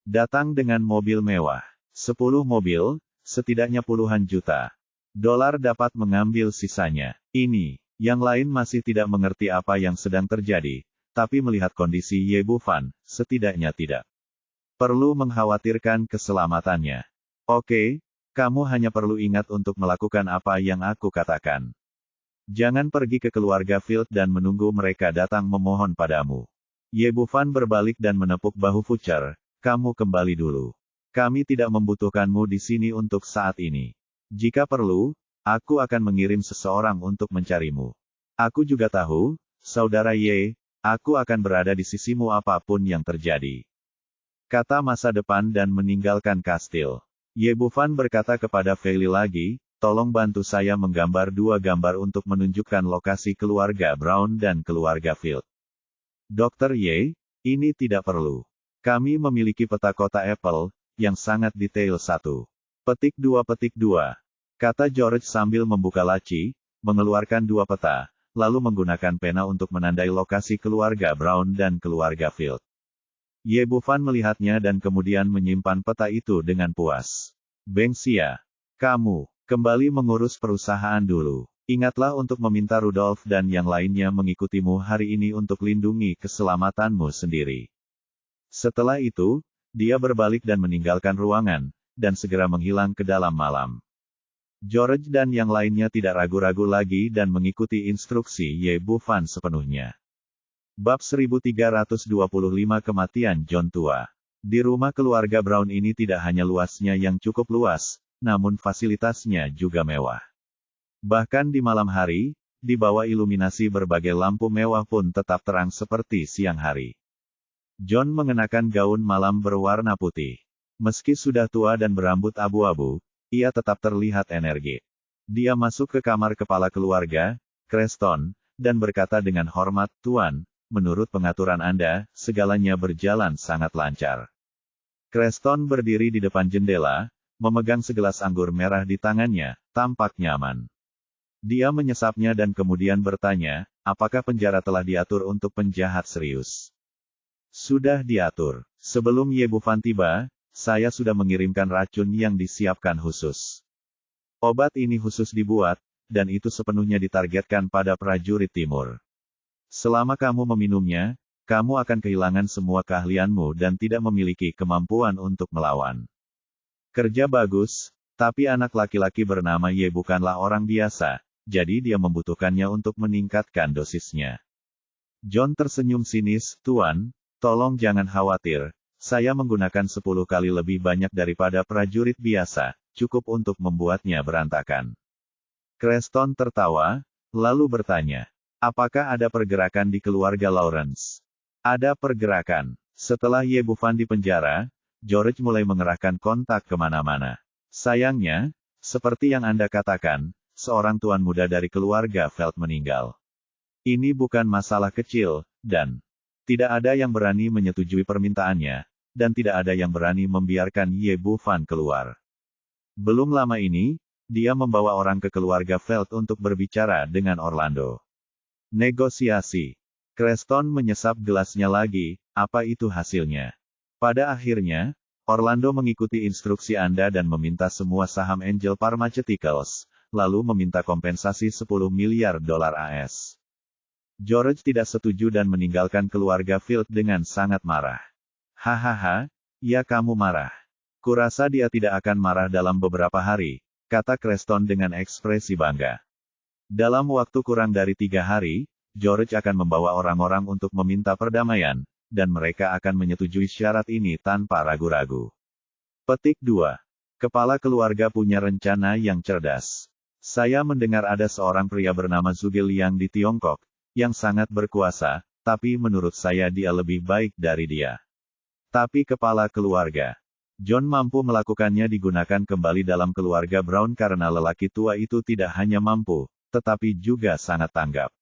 Datang dengan mobil mewah. 10 mobil, setidaknya puluhan juta dolar dapat mengambil sisanya. Ini, yang lain masih tidak mengerti apa yang sedang terjadi, tapi melihat kondisi Ye Bufan, setidaknya tidak perlu mengkhawatirkan keselamatannya. Oke, Kamu hanya perlu ingat untuk melakukan apa yang aku katakan. Jangan pergi ke keluarga Field dan menunggu mereka datang memohon padamu. Ye Bufan berbalik dan menepuk bahu Fucher. Kamu kembali dulu. Kami tidak membutuhkanmu di sini untuk saat ini. Jika perlu, aku akan mengirim seseorang untuk mencarimu. Aku juga tahu, Saudara Ye, aku akan berada di sisimu apapun yang terjadi. Kata masa depan dan meninggalkan kastil. Ye Bufan berkata kepada Fei Li lagi, tolong bantu saya menggambar 2 gambar untuk menunjukkan lokasi keluarga Brown dan keluarga Field. Dr. Ye, ini tidak perlu. Kami memiliki peta kota Apple, yang sangat detail 1. Petik 2 petik 2. Kata George sambil membuka laci, mengeluarkan 2 peta, lalu menggunakan pena untuk menandai lokasi keluarga Brown dan keluarga Field. Ye Bufan melihatnya dan kemudian menyimpan peta itu dengan puas. Beng Xia, kamu, kembali mengurus perusahaan dulu. Ingatlah untuk meminta Rudolf dan yang lainnya mengikutimu hari ini untuk lindungi keselamatanmu sendiri. Setelah itu, dia berbalik dan meninggalkan ruangan, dan segera menghilang ke dalam malam. George dan yang lainnya tidak ragu-ragu lagi dan mengikuti instruksi Ye Bufan sepenuhnya. Bab 1325 Kematian John Tua. Di rumah keluarga Brown ini tidak hanya luasnya yang cukup luas, namun fasilitasnya juga mewah. Bahkan di malam hari, di bawah iluminasi berbagai lampu mewah pun tetap terang seperti siang hari. John mengenakan gaun malam berwarna putih. Meski sudah tua dan berambut abu-abu, ia tetap terlihat energik. Dia masuk ke kamar kepala keluarga, Creston, dan berkata dengan hormat, Tuan, menurut pengaturan Anda, segalanya berjalan sangat lancar. Creston berdiri di depan jendela, memegang segelas anggur merah di tangannya, tampak nyaman. Dia menyesapnya dan kemudian bertanya, apakah penjara telah diatur untuk penjahat serius? Sudah diatur. Sebelum Ye Bufan tiba, saya sudah mengirimkan racun yang disiapkan khusus. Obat ini khusus dibuat, dan itu sepenuhnya ditargetkan pada prajurit timur. Selama kamu meminumnya, kamu akan kehilangan semua keahlianmu dan tidak memiliki kemampuan untuk melawan. Kerja bagus, tapi anak laki-laki bernama Ye bukanlah orang biasa. Jadi dia membutuhkannya untuk meningkatkan dosisnya. John tersenyum sinis, Tuan, tolong jangan khawatir, saya menggunakan 10 kali lebih banyak daripada prajurit biasa, cukup untuk membuatnya berantakan. Creston tertawa, lalu bertanya, apakah ada pergerakan di keluarga Lawrence? Ada pergerakan. Setelah Ye Bufan di penjara, George mulai mengerahkan kontak kemana-mana. Sayangnya, seperti yang Anda katakan, seorang tuan muda dari keluarga Feld meninggal. Ini bukan masalah kecil, dan tidak ada yang berani menyetujui permintaannya, dan tidak ada yang berani membiarkan Ye Bufan keluar. Belum lama ini, dia membawa orang ke keluarga Feld untuk berbicara dengan Orlando. Negosiasi. Creston menyesap gelasnya lagi, apa itu hasilnya? Pada akhirnya, Orlando mengikuti instruksi Anda dan meminta semua saham Angel Pharmaceuticals, lalu meminta kompensasi 10 miliar dolar AS. George tidak setuju dan meninggalkan keluarga Field dengan sangat marah. Hahaha, ya kamu marah. Kurasa dia tidak akan marah dalam beberapa hari, kata Creston dengan ekspresi bangga. Dalam waktu kurang dari 3 hari, George akan membawa orang-orang untuk meminta perdamaian, dan mereka akan menyetujui syarat ini tanpa ragu-ragu. Petik 2. Kepala keluarga punya rencana yang cerdas. Saya mendengar ada seorang pria bernama Zhuge Liang di Tiongkok, yang sangat berkuasa, tapi menurut saya dia lebih baik dari dia. Tapi kepala keluarga John mampu melakukannya digunakan kembali dalam keluarga Brown karena lelaki tua itu tidak hanya mampu, tetapi juga sangat tanggap.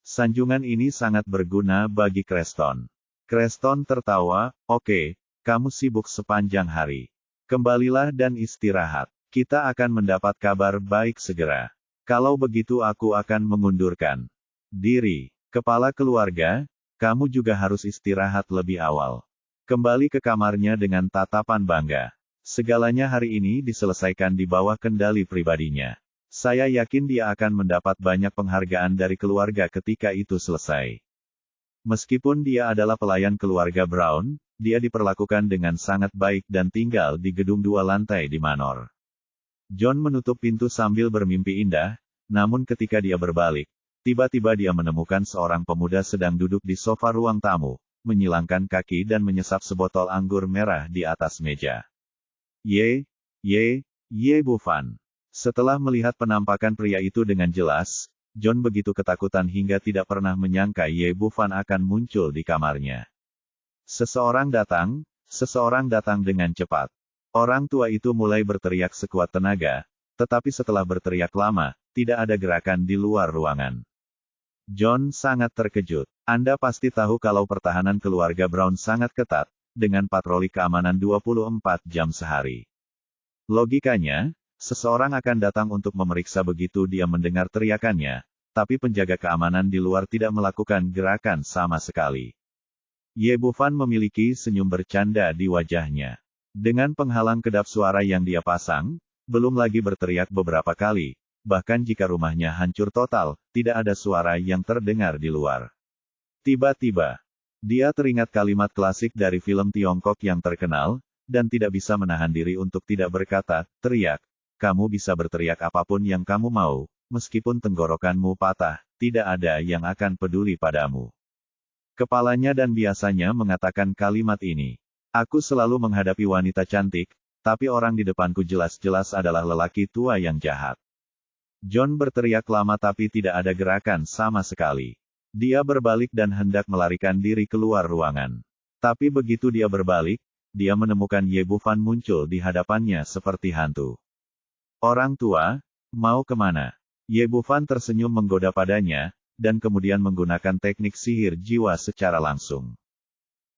Sanjungan ini sangat berguna bagi Creston. Creston tertawa, oke, kamu sibuk sepanjang hari. Kembalilah dan istirahat. Kita akan mendapat kabar baik segera. Kalau begitu aku akan mengundurkan diri. Kepala keluarga, kamu juga harus istirahat lebih awal. Kembali ke kamarnya dengan tatapan bangga. Segalanya hari ini diselesaikan di bawah kendali pribadinya. Saya yakin dia akan mendapat banyak penghargaan dari keluarga ketika itu selesai. Meskipun dia adalah pelayan keluarga Brown, dia diperlakukan dengan sangat baik dan tinggal di gedung 2 lantai di Manor. John menutup pintu sambil bermimpi indah, namun ketika dia berbalik, tiba-tiba dia menemukan seorang pemuda sedang duduk di sofa ruang tamu, menyilangkan kaki dan menyesap sebotol anggur merah di atas meja. Ye Bufan. Setelah melihat penampakan pria itu dengan jelas, John begitu ketakutan hingga tidak pernah menyangka Ye Bufan akan muncul di kamarnya. Seseorang datang dengan cepat. Orang tua itu mulai berteriak sekuat tenaga, tetapi setelah berteriak lama, tidak ada gerakan di luar ruangan. John sangat terkejut. Anda pasti tahu kalau pertahanan keluarga Brown sangat ketat, dengan patroli keamanan 24 jam sehari. Logikanya, seseorang akan datang untuk memeriksa begitu dia mendengar teriakannya, tapi penjaga keamanan di luar tidak melakukan gerakan sama sekali. Ye Bufan memiliki senyum bercanda di wajahnya. Dengan penghalang kedap suara yang dia pasang, belum lagi berteriak beberapa kali, bahkan jika rumahnya hancur total, tidak ada suara yang terdengar di luar. Tiba-tiba, dia teringat kalimat klasik dari film Tiongkok yang terkenal, dan tidak bisa menahan diri untuk tidak berkata, teriak, kamu bisa berteriak apapun yang kamu mau, meskipun tenggorokanmu patah, tidak ada yang akan peduli padamu. Kepalanya dan biasanya mengatakan kalimat ini. Aku selalu menghadapi wanita cantik, tapi orang di depanku jelas-jelas adalah lelaki tua yang jahat. John berteriak lama tapi tidak ada gerakan sama sekali. Dia berbalik dan hendak melarikan diri keluar ruangan. Tapi begitu dia berbalik, dia menemukan Ye Bufan muncul di hadapannya seperti hantu. Orang tua, mau kemana? Ye Bufan tersenyum menggoda padanya, dan kemudian menggunakan teknik sihir jiwa secara langsung.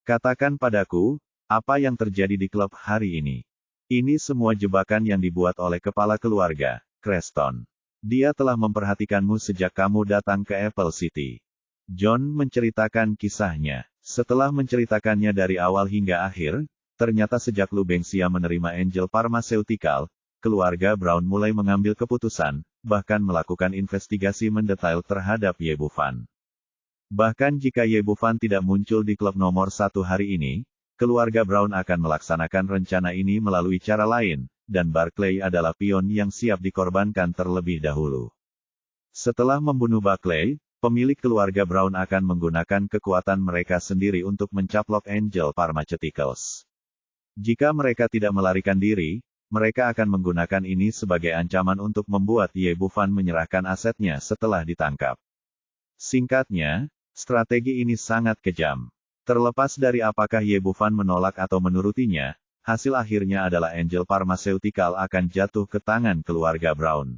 Katakan padaku, apa yang terjadi di klub hari ini? Ini semua jebakan yang dibuat oleh kepala keluarga, Creston. Dia telah memperhatikanmu sejak kamu datang ke Apple City. John menceritakan kisahnya. Setelah menceritakannya dari awal hingga akhir, ternyata sejak Lu Bengxia menerima Angel Pharmaceutical, keluarga Brown mulai mengambil keputusan, bahkan melakukan investigasi mendetail terhadap Ye Bufan. Bahkan jika Ye Bufan tidak muncul di klub nomor 1 hari ini, keluarga Brown akan melaksanakan rencana ini melalui cara lain, dan Barclay adalah pion yang siap dikorbankan terlebih dahulu. Setelah membunuh Barclay, pemilik keluarga Brown akan menggunakan kekuatan mereka sendiri untuk mencaplok Angel Pharmaceuticals. Jika mereka tidak melarikan diri, mereka akan menggunakan ini sebagai ancaman untuk membuat Ye Bufan menyerahkan asetnya setelah ditangkap. Singkatnya, strategi ini sangat kejam. Terlepas dari apakah Ye Bufan menolak atau menurutinya, hasil akhirnya adalah Angel Pharmaceutical akan jatuh ke tangan keluarga Brown.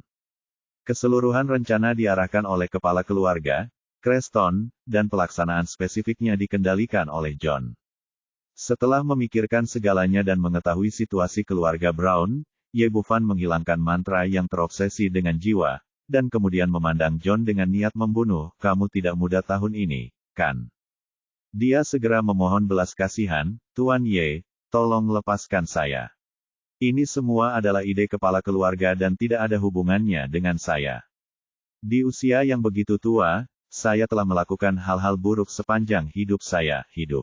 Keseluruhan rencana diarahkan oleh kepala keluarga, Creston, dan pelaksanaan spesifiknya dikendalikan oleh John. Setelah memikirkan segalanya dan mengetahui situasi keluarga Brown, Ye Bufan menghilangkan mantra yang terobsesi dengan jiwa, dan kemudian memandang John dengan niat membunuh, kamu tidak muda tahun ini, kan? Dia segera memohon belas kasihan, Tuan Ye, tolong lepaskan saya. Ini semua adalah ide kepala keluarga dan tidak ada hubungannya dengan saya. Di usia yang begitu tua, saya telah melakukan hal-hal buruk sepanjang hidup saya hidup.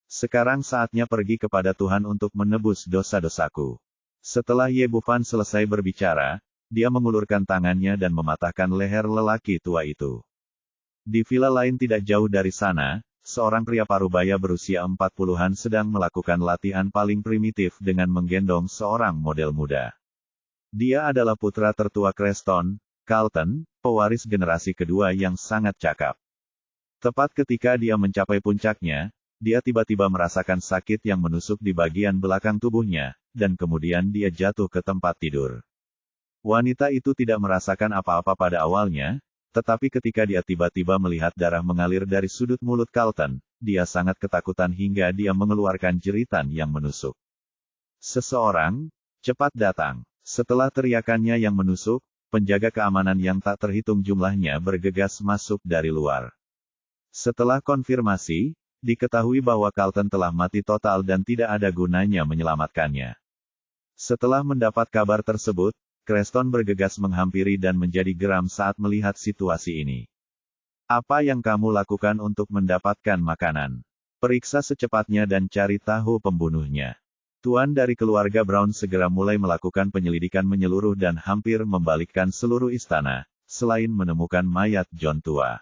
Sekarang saatnya pergi kepada Tuhan untuk menebus dosa-dosaku. Setelah Ye Bufan selesai berbicara, dia mengulurkan tangannya dan mematahkan leher lelaki tua itu. Di villa lain tidak jauh dari sana, seorang pria parubaya berusia 40-an sedang melakukan latihan paling primitif dengan menggendong seorang model muda. Dia adalah putra tertua Creston, Carlton, pewaris generasi kedua yang sangat cakap. Tepat ketika dia mencapai puncaknya, dia tiba-tiba merasakan sakit yang menusuk di bagian belakang tubuhnya, dan kemudian dia jatuh ke tempat tidur. Wanita itu tidak merasakan apa-apa pada awalnya, tetapi ketika dia tiba-tiba melihat darah mengalir dari sudut mulut Carlton, dia sangat ketakutan hingga dia mengeluarkan jeritan yang menusuk. Seseorang, cepat datang. Setelah teriakannya yang menusuk, penjaga keamanan yang tak terhitung jumlahnya bergegas masuk dari luar. Setelah konfirmasi, diketahui bahwa Carlton telah mati total dan tidak ada gunanya menyelamatkannya. Setelah mendapat kabar tersebut, Creston bergegas menghampiri dan menjadi geram saat melihat situasi ini. Apa yang kamu lakukan untuk mendapatkan makanan? Periksa secepatnya dan cari tahu pembunuhnya. Tuan dari keluarga Brown segera mulai melakukan penyelidikan menyeluruh dan hampir membalikkan seluruh istana, selain menemukan mayat John tua.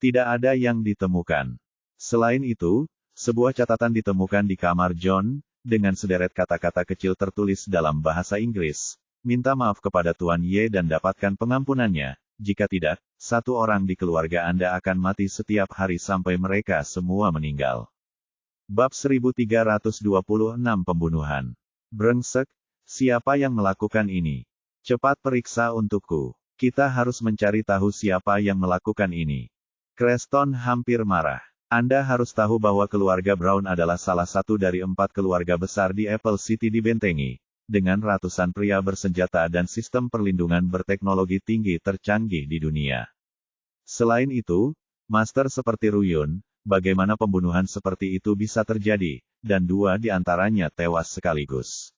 Tidak ada yang ditemukan. Selain itu, sebuah catatan ditemukan di kamar John, dengan sederet kata-kata kecil tertulis dalam bahasa Inggris. Minta maaf kepada Tuan Ye dan dapatkan pengampunannya, jika tidak, satu orang di keluarga Anda akan mati setiap hari sampai mereka semua meninggal. Bab 1326 Pembunuhan. Brengsek, siapa yang melakukan ini? Cepat periksa untukku. Kita harus mencari tahu siapa yang melakukan ini. Creston hampir marah. Anda harus tahu bahwa keluarga Brown adalah salah satu dari 4 keluarga besar di Apple City dibentengi, dengan ratusan pria bersenjata dan sistem perlindungan berteknologi tinggi tercanggih di dunia. Selain itu, master seperti Ruyun, bagaimana pembunuhan seperti itu bisa terjadi, dan 2 di antaranya tewas sekaligus.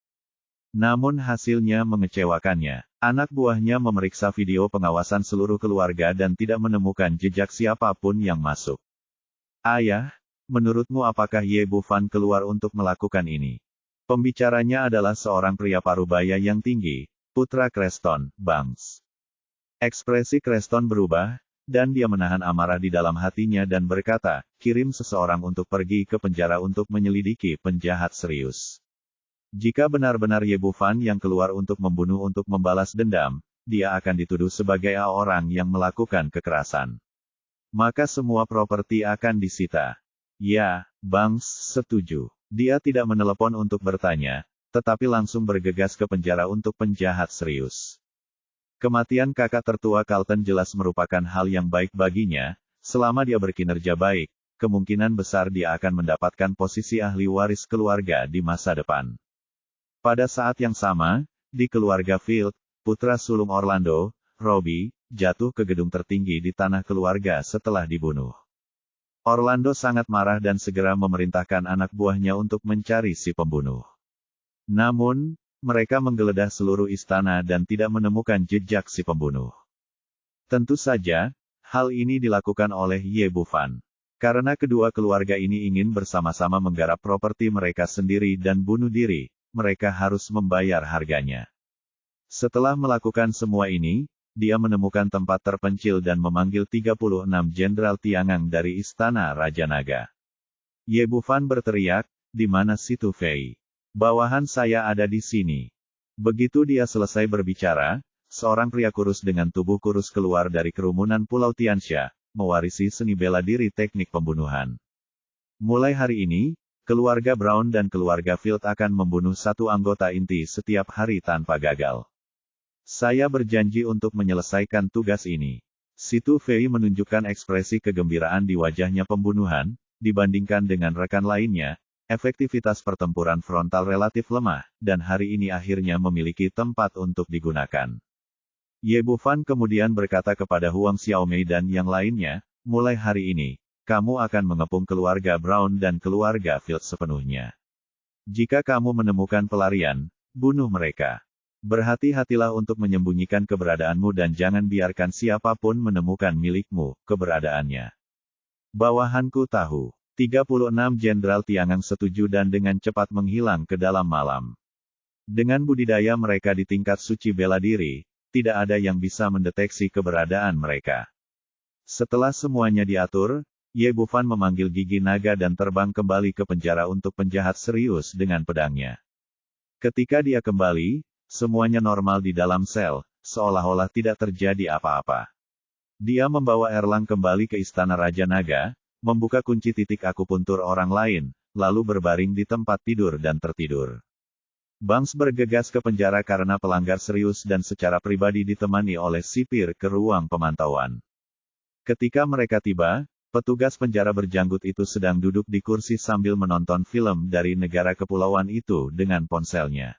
Namun hasilnya mengecewakannya. Anak buahnya memeriksa video pengawasan seluruh keluarga dan tidak menemukan jejak siapapun yang masuk. Ayah, menurutmu apakah Ye Bufan keluar untuk melakukan ini? Pembicaranya adalah seorang pria parubaya yang tinggi, putra Creston, Banks. Ekspresi Creston berubah, dan dia menahan amarah di dalam hatinya dan berkata, kirim seseorang untuk pergi ke penjara untuk menyelidiki penjahat serius. Jika benar-benar Ye Bufan yang keluar untuk membunuh untuk membalas dendam, dia akan dituduh sebagai orang yang melakukan kekerasan. Maka semua properti akan disita. Ya, Banks setuju. Dia tidak menelepon untuk bertanya, tetapi langsung bergegas ke penjara untuk penjahat serius. Kematian kakak tertua Carlton jelas merupakan hal yang baik baginya, selama dia berkinerja baik, kemungkinan besar dia akan mendapatkan posisi ahli waris keluarga di masa depan. Pada saat yang sama, di keluarga Field, putra sulung Orlando, Robbie, jatuh ke gedung tertinggi di tanah keluarga setelah dibunuh. Orlando sangat marah dan segera memerintahkan anak buahnya untuk mencari si pembunuh. Namun, mereka menggeledah seluruh istana dan tidak menemukan jejak si pembunuh. Tentu saja, hal ini dilakukan oleh Ye Bufan. Karena kedua keluarga ini ingin bersama-sama menggarap properti mereka sendiri dan bunuh diri, mereka harus membayar harganya. Setelah melakukan semua ini, dia menemukan tempat terpencil dan memanggil 36 Jenderal Tiangang dari Istana Raja Naga. Ye Bufan berteriak, di mana si Tu Fei? Bawahan saya ada di sini. Begitu dia selesai berbicara, seorang pria kurus dengan tubuh kurus keluar dari kerumunan Pulau Tiansha, mewarisi seni bela diri teknik pembunuhan. Mulai hari ini, keluarga Brown dan keluarga Field akan membunuh satu anggota inti setiap hari tanpa gagal. Saya berjanji untuk menyelesaikan tugas ini. Si Tu Fei menunjukkan ekspresi kegembiraan di wajahnya pembunuhan, dibandingkan dengan rekan lainnya. Efektivitas pertempuran frontal relatif lemah, dan hari ini akhirnya memiliki tempat untuk digunakan. Ye Bufan kemudian berkata kepada Huang Xiaomei dan yang lainnya, mulai hari ini, kamu akan mengepung keluarga Brown dan keluarga Field sepenuhnya. Jika kamu menemukan pelarian, bunuh mereka. Berhati-hatilah untuk menyembunyikan keberadaanmu dan jangan biarkan siapapun menemukan milikmu, keberadaannya. Bawahanku tahu. 36 Jenderal Tiangang setuju dan dengan cepat menghilang ke dalam malam. Dengan budidaya mereka di tingkat suci bela diri, tidak ada yang bisa mendeteksi keberadaan mereka. Setelah semuanya diatur, Ye Bufan memanggil gigi naga dan terbang kembali ke penjara untuk penjahat serius dengan pedangnya. Ketika dia kembali, semuanya normal di dalam sel, seolah-olah tidak terjadi apa-apa. Dia membawa Erlang kembali ke Istana Raja Naga, membuka kunci titik akupuntur orang lain, lalu berbaring di tempat tidur dan tertidur. Banks bergegas ke penjara karena pelanggar serius dan secara pribadi ditemani oleh sipir ke ruang pemantauan. Ketika mereka tiba, petugas penjara berjanggut itu sedang duduk di kursi sambil menonton film dari negara kepulauan itu dengan ponselnya.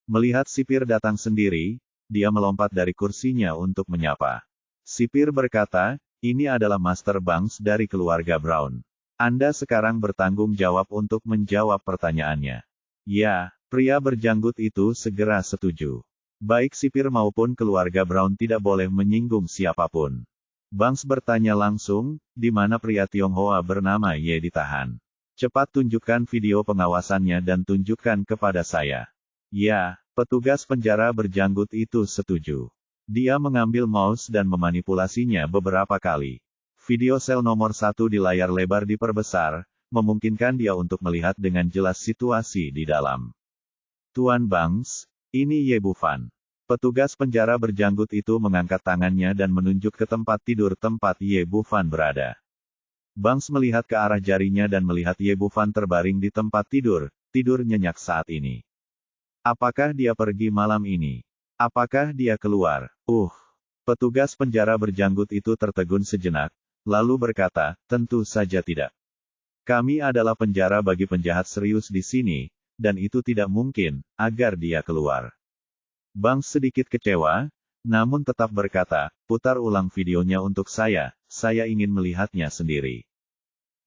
Melihat sipir datang sendiri, dia melompat dari kursinya untuk menyapa. Sipir berkata, ini adalah Master Banks dari keluarga Brown. Anda sekarang bertanggung jawab untuk menjawab pertanyaannya. Ya, pria berjanggut itu segera setuju. Baik sipir maupun keluarga Brown tidak boleh menyinggung siapapun. Banks bertanya langsung, di mana pria Tionghoa bernama Ye ditahan. Cepat tunjukkan video pengawasannya dan tunjukkan kepada saya. Ya, petugas penjara berjanggut itu setuju. Dia mengambil mouse dan memanipulasinya beberapa kali. Video sel nomor 1 di layar lebar diperbesar, memungkinkan dia untuk melihat dengan jelas situasi di dalam. Tuan Banks, ini Ye Bufan. Petugas penjara berjanggut itu mengangkat tangannya dan menunjuk ke tempat tidur tempat Ye Bufan berada. Banks melihat ke arah jarinya dan melihat Ye Bufan terbaring di tempat tidur nyenyak saat ini. Apakah dia pergi malam ini? Apakah dia keluar? Petugas penjara berjanggut itu tertegun sejenak, lalu berkata, tentu saja tidak. Kami adalah penjara bagi penjahat serius di sini, dan itu tidak mungkin, agar dia keluar. Banks sedikit kecewa, namun tetap berkata, putar ulang videonya untuk saya ingin melihatnya sendiri.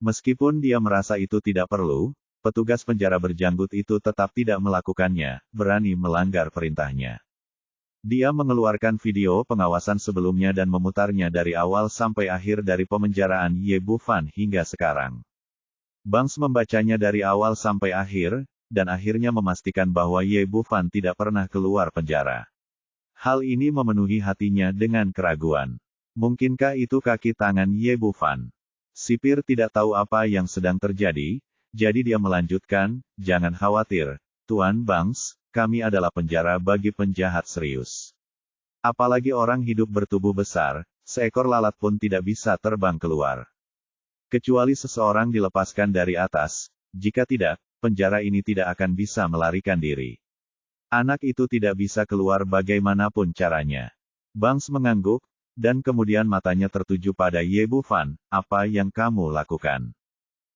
Meskipun dia merasa itu tidak perlu, petugas penjara berjanggut itu tetap tidak melakukannya, berani melanggar perintahnya. Dia mengeluarkan video pengawasan sebelumnya dan memutarnya dari awal sampai akhir dari pemenjaraan Ye Bufan hingga sekarang. Banks membacanya dari awal sampai akhir, dan akhirnya memastikan bahwa Ye Bufan tidak pernah keluar penjara. Hal ini memenuhi hatinya dengan keraguan. Mungkinkah itu kaki tangan Ye Bufan? Sipir tidak tahu apa yang sedang terjadi, jadi dia melanjutkan, jangan khawatir, Tuan Banks, kami adalah penjara bagi penjahat serius. Apalagi orang hidup bertubuh besar, seekor lalat pun tidak bisa terbang keluar. Kecuali seseorang dilepaskan dari atas, jika tidak, penjara ini tidak akan bisa melarikan diri. Anak itu tidak bisa keluar bagaimanapun caranya. Banks mengangguk, dan kemudian matanya tertuju pada Ye Bufan, apa yang kamu lakukan?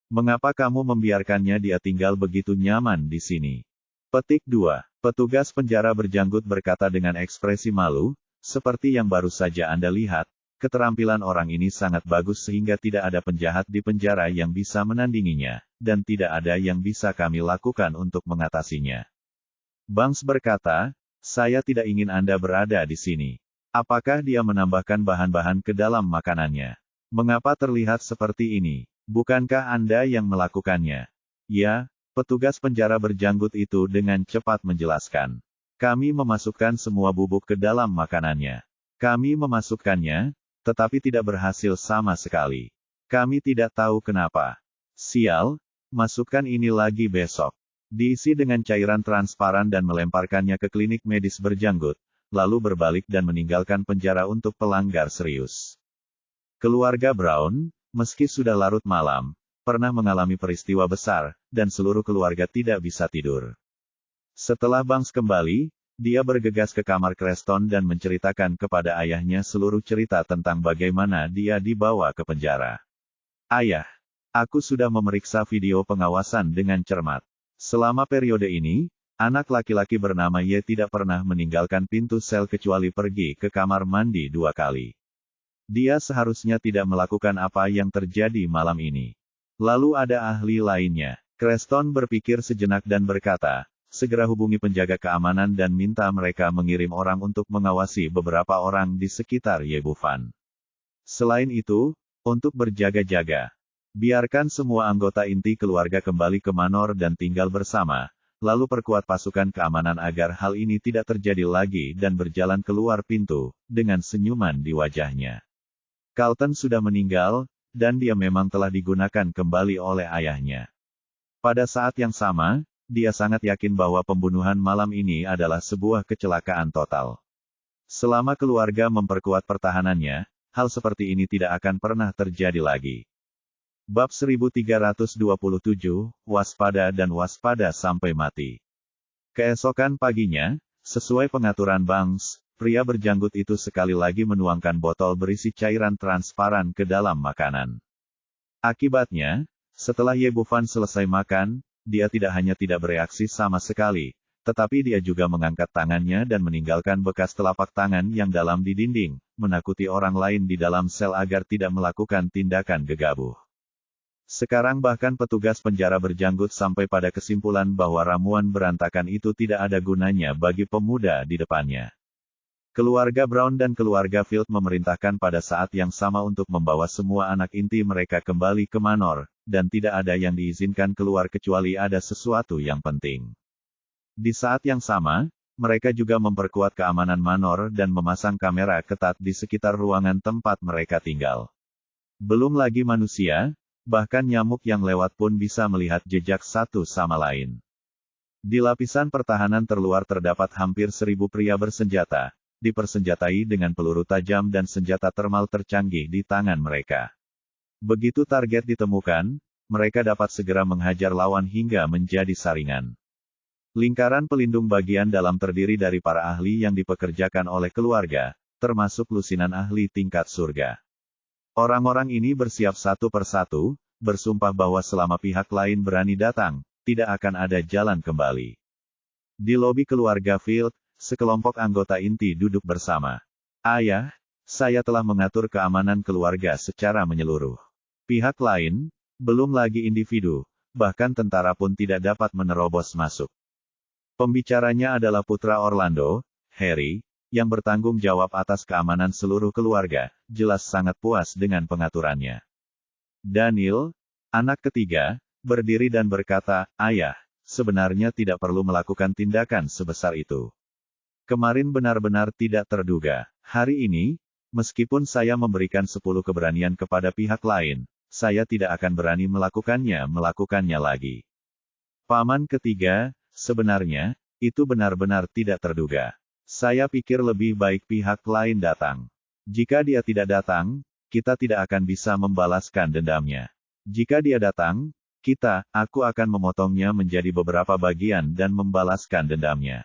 Mengapa kamu membiarkannya dia tinggal begitu nyaman di sini? Petik 2. Petugas penjara berjanggut berkata dengan ekspresi malu, seperti yang baru saja Anda lihat, keterampilan orang ini sangat bagus sehingga tidak ada penjahat di penjara yang bisa menandinginya, dan tidak ada yang bisa kami lakukan untuk mengatasinya. Banks berkata, saya tidak ingin Anda berada di sini. Apakah dia menambahkan bahan-bahan ke dalam makanannya? Mengapa terlihat seperti ini? Bukankah Anda yang melakukannya? Ya, petugas penjara berjanggut itu dengan cepat menjelaskan. Kami memasukkan semua bubuk ke dalam makanannya. Kami memasukkannya, tetapi tidak berhasil sama sekali. Kami tidak tahu kenapa. Sial, masukkan ini lagi besok. Diisi dengan cairan transparan dan melemparkannya ke klinik medis berjanggut, lalu berbalik dan meninggalkan penjara untuk pelanggar serius. Keluarga Brown, meski sudah larut malam, pernah mengalami peristiwa besar, dan seluruh keluarga tidak bisa tidur. Setelah Banks kembali, dia bergegas ke kamar Creston dan menceritakan kepada ayahnya seluruh cerita tentang bagaimana dia dibawa ke penjara. Ayah, aku sudah memeriksa video pengawasan dengan cermat. Selama periode ini, anak laki-laki bernama Ye tidak pernah meninggalkan pintu sel kecuali pergi ke kamar mandi 2 kali. Dia seharusnya tidak melakukan apa yang terjadi malam ini. Lalu ada ahli lainnya. Creston berpikir sejenak dan berkata, segera hubungi penjaga keamanan dan minta mereka mengirim orang untuk mengawasi beberapa orang di sekitar Ye Bufan. Selain itu, untuk berjaga-jaga, biarkan semua anggota inti keluarga kembali ke Manor dan tinggal bersama, lalu perkuat pasukan keamanan agar hal ini tidak terjadi lagi dan berjalan keluar pintu, dengan senyuman di wajahnya. Carlton sudah meninggal, dan dia memang telah digunakan kembali oleh ayahnya. Pada saat yang sama, dia sangat yakin bahwa pembunuhan malam ini adalah sebuah kecelakaan total. Selama keluarga memperkuat pertahanannya, hal seperti ini tidak akan pernah terjadi lagi. Bab 1327, Waspada dan Waspada sampai mati. Keesokan paginya, sesuai pengaturan Banks, pria berjanggut itu sekali lagi menuangkan botol berisi cairan transparan ke dalam makanan. Akibatnya, setelah Ye Bufan selesai makan, dia tidak hanya tidak bereaksi sama sekali, tetapi dia juga mengangkat tangannya dan meninggalkan bekas telapak tangan yang dalam di dinding, menakuti orang lain di dalam sel agar tidak melakukan tindakan gegabah. Sekarang bahkan petugas penjara berjanggut sampai pada kesimpulan bahwa ramuan berantakan itu tidak ada gunanya bagi pemuda di depannya. Keluarga Brown dan keluarga Field memerintahkan pada saat yang sama untuk membawa semua anak inti mereka kembali ke Manor, dan tidak ada yang diizinkan keluar kecuali ada sesuatu yang penting. Di saat yang sama, mereka juga memperkuat keamanan Manor dan memasang kamera ketat di sekitar ruangan tempat mereka tinggal. Belum lagi manusia, bahkan nyamuk yang lewat pun bisa melihat jejak satu sama lain. Di lapisan pertahanan terluar terdapat hampir 1.000 pria bersenjata, dipersenjatai dengan peluru tajam dan senjata termal tercanggih di tangan mereka. Begitu target ditemukan, mereka dapat segera menghajar lawan hingga menjadi saringan. Lingkaran pelindung bagian dalam terdiri dari para ahli yang dipekerjakan oleh keluarga, termasuk lusinan ahli tingkat surga. Orang-orang ini bersiap satu persatu, bersumpah bahwa selama pihak lain berani datang, tidak akan ada jalan kembali. Di lobi keluarga Field, sekelompok anggota inti duduk bersama. Ayah, saya telah mengatur keamanan keluarga secara menyeluruh. Pihak lain, belum lagi individu, bahkan tentara pun tidak dapat menerobos masuk. Pembicaranya adalah putra Orlando, Harry, yang bertanggung jawab atas keamanan seluruh keluarga, jelas sangat puas dengan pengaturannya. Daniel, anak ketiga, berdiri dan berkata, "Ayah, sebenarnya tidak perlu melakukan tindakan sebesar itu. Kemarin benar-benar tidak terduga. Hari ini, meskipun saya memberikan 10 keberanian kepada pihak lain, saya tidak akan berani melakukannya lagi." Paman ketiga, sebenarnya, itu benar-benar tidak terduga. Saya pikir lebih baik pihak lain datang. Jika dia tidak datang, kita tidak akan bisa membalaskan dendamnya. Jika dia datang, aku akan memotongnya menjadi beberapa bagian dan membalaskan dendamnya.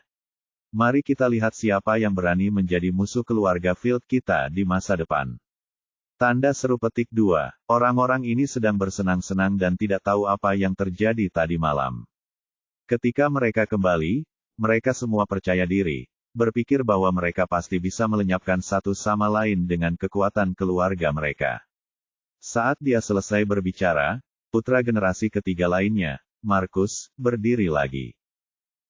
Mari kita lihat siapa yang berani menjadi musuh keluarga Field kita di masa depan. Tanda seru petik 2. Orang-orang ini sedang bersenang-senang dan tidak tahu apa yang terjadi tadi malam. Ketika mereka kembali, mereka semua percaya diri, berpikir bahwa mereka pasti bisa melenyapkan satu sama lain dengan kekuatan keluarga mereka. Saat dia selesai berbicara, putra generasi ketiga lainnya, Marcus, berdiri lagi.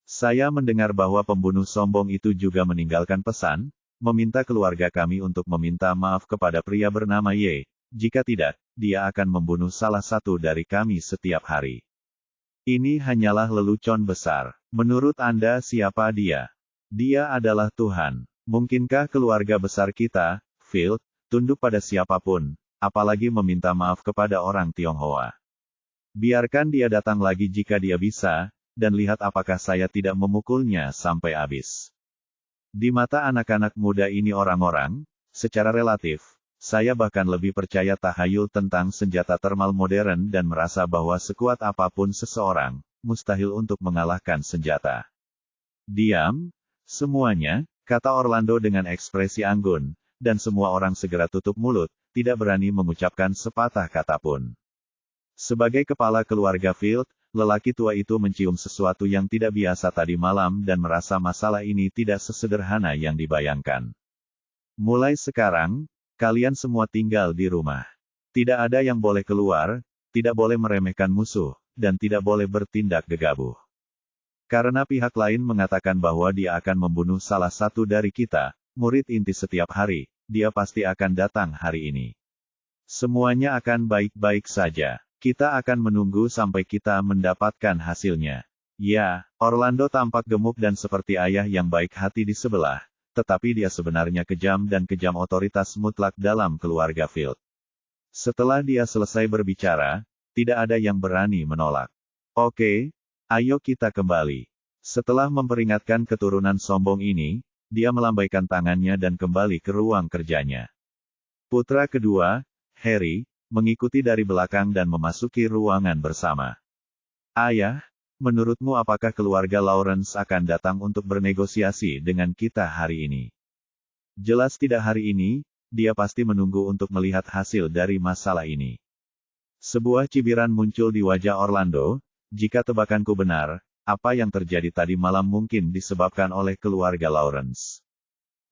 Saya mendengar bahwa pembunuh sombong itu juga meninggalkan pesan, meminta keluarga kami untuk meminta maaf kepada pria bernama Y. Jika tidak, dia akan membunuh salah satu dari kami setiap hari. Ini hanyalah lelucon besar. Menurut Anda siapa dia? Dia adalah Tuhan. Mungkinkah keluarga besar kita, Field, tunduk pada siapapun, apalagi meminta maaf kepada orang Tionghoa? Biarkan dia datang lagi jika dia bisa, dan lihat apakah saya tidak memukulnya sampai habis. Di mata anak-anak muda ini orang-orang, secara relatif, saya bahkan lebih percaya tahayul tentang senjata termal modern dan merasa bahwa sekuat apapun seseorang, mustahil untuk mengalahkan senjata. Diam, semuanya, kata Orlando dengan ekspresi anggun, dan semua orang segera tutup mulut, tidak berani mengucapkan sepatah kata pun. Sebagai kepala keluarga Field, lelaki tua itu mencium sesuatu yang tidak biasa tadi malam dan merasa masalah ini tidak sesederhana yang dibayangkan. Mulai sekarang, kalian semua tinggal di rumah. Tidak ada yang boleh keluar, tidak boleh meremehkan musuh, dan tidak boleh bertindak gegabah. Karena pihak lain mengatakan bahwa dia akan membunuh salah satu dari kita, murid inti setiap hari, dia pasti akan datang hari ini. Semuanya akan baik-baik saja. Kita akan menunggu sampai kita mendapatkan hasilnya. Ya, Orlando tampak gemuk dan seperti ayah yang baik hati di sebelah, tetapi dia sebenarnya kejam dan kejam otoritas mutlak dalam keluarga Field. Setelah dia selesai berbicara, tidak ada yang berani menolak. Oke, ayo kita kembali. Setelah memperingatkan keturunan sombong ini, dia melambaikan tangannya dan kembali ke ruang kerjanya. Putra kedua, Harry, mengikuti dari belakang dan memasuki ruangan bersama. Ayah, menurutmu apakah keluarga Lawrence akan datang untuk bernegosiasi dengan kita hari ini? Jelas tidak hari ini, dia pasti menunggu untuk melihat hasil dari masalah ini. Sebuah cibiran muncul di wajah Orlando, jika tebakanku benar, apa yang terjadi tadi malam mungkin disebabkan oleh keluarga Lawrence.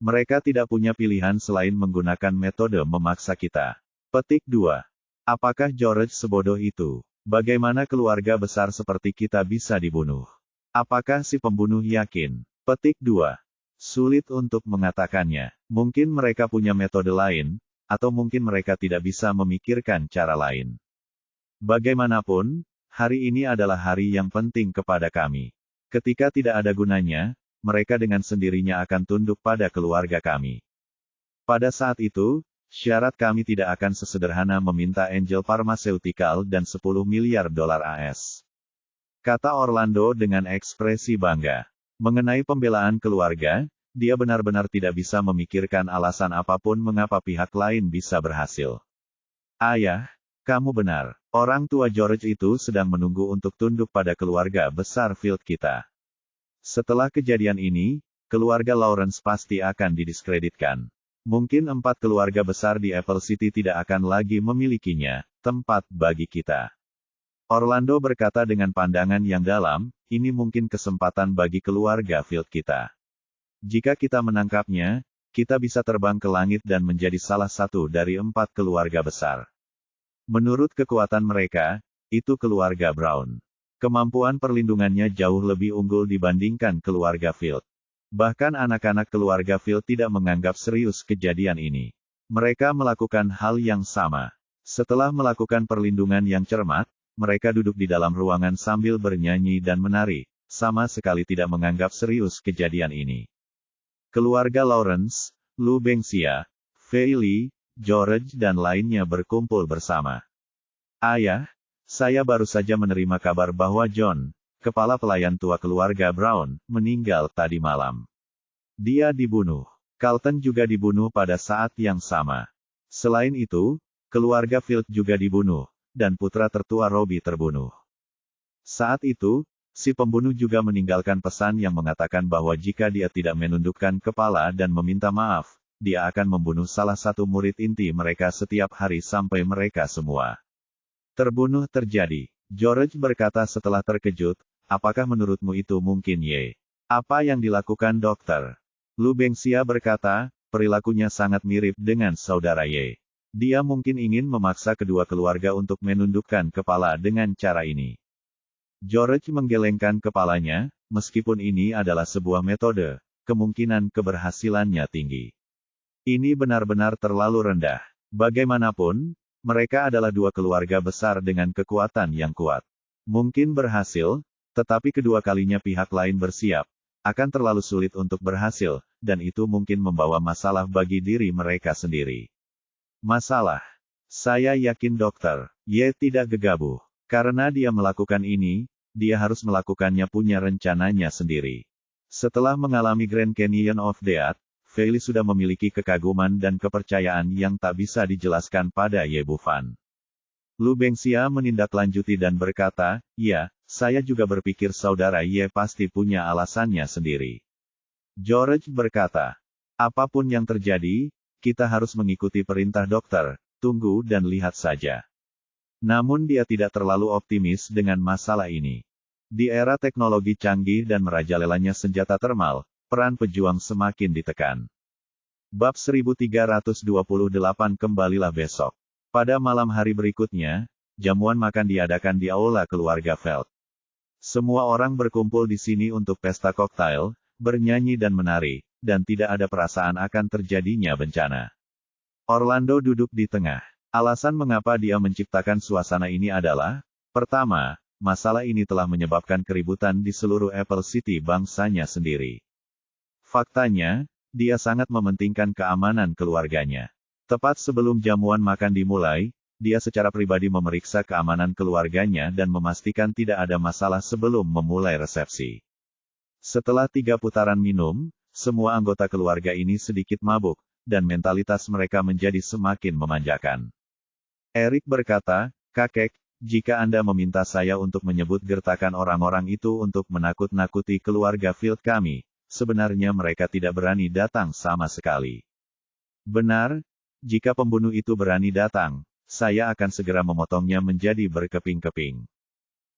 Mereka tidak punya pilihan selain menggunakan metode memaksa kita. Petik 2. Apakah George sebodoh itu? Bagaimana keluarga besar seperti kita bisa dibunuh? Apakah si pembunuh yakin? Petik 2. Sulit untuk mengatakannya. Mungkin mereka punya metode lain, atau mungkin mereka tidak bisa memikirkan cara lain. Bagaimanapun, hari ini adalah hari yang penting kepada kami. Ketika tidak ada gunanya, mereka dengan sendirinya akan tunduk pada keluarga kami. Pada saat itu, syarat kami tidak akan sesederhana meminta Angel Pharmaceutical dan 10 miliar dolar AS. Kata Orlando dengan ekspresi bangga. Mengenai pembelaan keluarga, dia benar-benar tidak bisa memikirkan alasan apapun mengapa pihak lain bisa berhasil. Ayah, kamu benar. Orang tua George itu sedang menunggu untuk tunduk pada keluarga besar Field kita. Setelah kejadian ini, keluarga Lawrence pasti akan didiskreditkan. Mungkin 4 keluarga besar di Apple City tidak akan lagi memilikinya, tempat bagi kita. Orlando berkata dengan pandangan yang dalam, ini mungkin kesempatan bagi keluarga Field kita. Jika kita menangkapnya, kita bisa terbang ke langit dan menjadi salah satu dari 4 keluarga besar. Menurut kekuatan mereka, itu keluarga Brown. Kemampuan perlindungannya jauh lebih unggul dibandingkan keluarga Field. Bahkan anak-anak keluarga Field tidak menganggap serius kejadian ini. Mereka melakukan hal yang sama. Setelah melakukan perlindungan yang cermat, mereka duduk di dalam ruangan sambil bernyanyi dan menari, sama sekali tidak menganggap serius kejadian ini. Keluarga Lawrence, Lou Bengcia, Fei Li, George dan lainnya berkumpul bersama. Ayah, saya baru saja menerima kabar bahwa John, kepala pelayan tua keluarga Brown, meninggal tadi malam. Dia dibunuh. Carlton juga dibunuh pada saat yang sama. Selain itu, keluarga Field juga dibunuh, dan putra tertua Robbie terbunuh. Saat itu, si pembunuh juga meninggalkan pesan yang mengatakan bahwa jika dia tidak menundukkan kepala dan meminta maaf, dia akan membunuh salah satu murid inti mereka setiap hari sampai mereka semua terbunuh terjadi. George berkata setelah terkejut, apakah menurutmu itu mungkin Ye? Apa yang dilakukan dokter? Lou Bengcia berkata, perilakunya sangat mirip dengan saudara Ye. Dia mungkin ingin memaksa kedua keluarga untuk menundukkan kepala dengan cara ini. George menggelengkan kepalanya, meskipun ini adalah sebuah metode, kemungkinan keberhasilannya tinggi. Ini benar-benar terlalu rendah. Bagaimanapun, mereka adalah 2 keluarga besar dengan kekuatan yang kuat. Mungkin berhasil, tetapi kedua kalinya pihak lain bersiap, akan terlalu sulit untuk berhasil, dan itu mungkin membawa masalah bagi diri mereka sendiri. Masalah. Saya yakin dokter Ye tidak gegabah. Karena dia melakukan ini, dia harus melakukannya punya rencananya sendiri. Setelah mengalami Grand Canyon of Death, Fei sudah memiliki kekaguman dan kepercayaan yang tak bisa dijelaskan pada Ye Bufan. Lou Bengcia menindaklanjuti dan berkata, ya, saya juga berpikir saudara Ye pasti punya alasannya sendiri. George berkata, apapun yang terjadi, kita harus mengikuti perintah dokter, tunggu dan lihat saja. Namun dia tidak terlalu optimis dengan masalah ini. Di era teknologi canggih dan merajalelanya senjata termal, peran pejuang semakin ditekan. Bab 1328 kembalilah besok. Pada malam hari berikutnya, jamuan makan diadakan di aula keluarga Feld. Semua orang berkumpul di sini untuk pesta koktail, bernyanyi dan menari, dan tidak ada perasaan akan terjadinya bencana. Orlando duduk di tengah. Alasan mengapa dia menciptakan suasana ini adalah, pertama, masalah ini telah menyebabkan keributan di seluruh Apple City bangsanya sendiri. Faktanya, dia sangat mementingkan keamanan keluarganya. Tepat sebelum jamuan makan dimulai, dia secara pribadi memeriksa keamanan keluarganya dan memastikan tidak ada masalah sebelum memulai resepsi. Setelah 3 putaran minum, semua anggota keluarga ini sedikit mabuk, dan mentalitas mereka menjadi semakin memanjakan. Eric berkata, kakek, jika Anda meminta saya untuk menyebut gertakan orang-orang itu untuk menakut-nakuti keluarga Field kami, sebenarnya mereka tidak berani datang sama sekali. Benar, jika pembunuh itu berani datang, saya akan segera memotongnya menjadi berkeping-keping.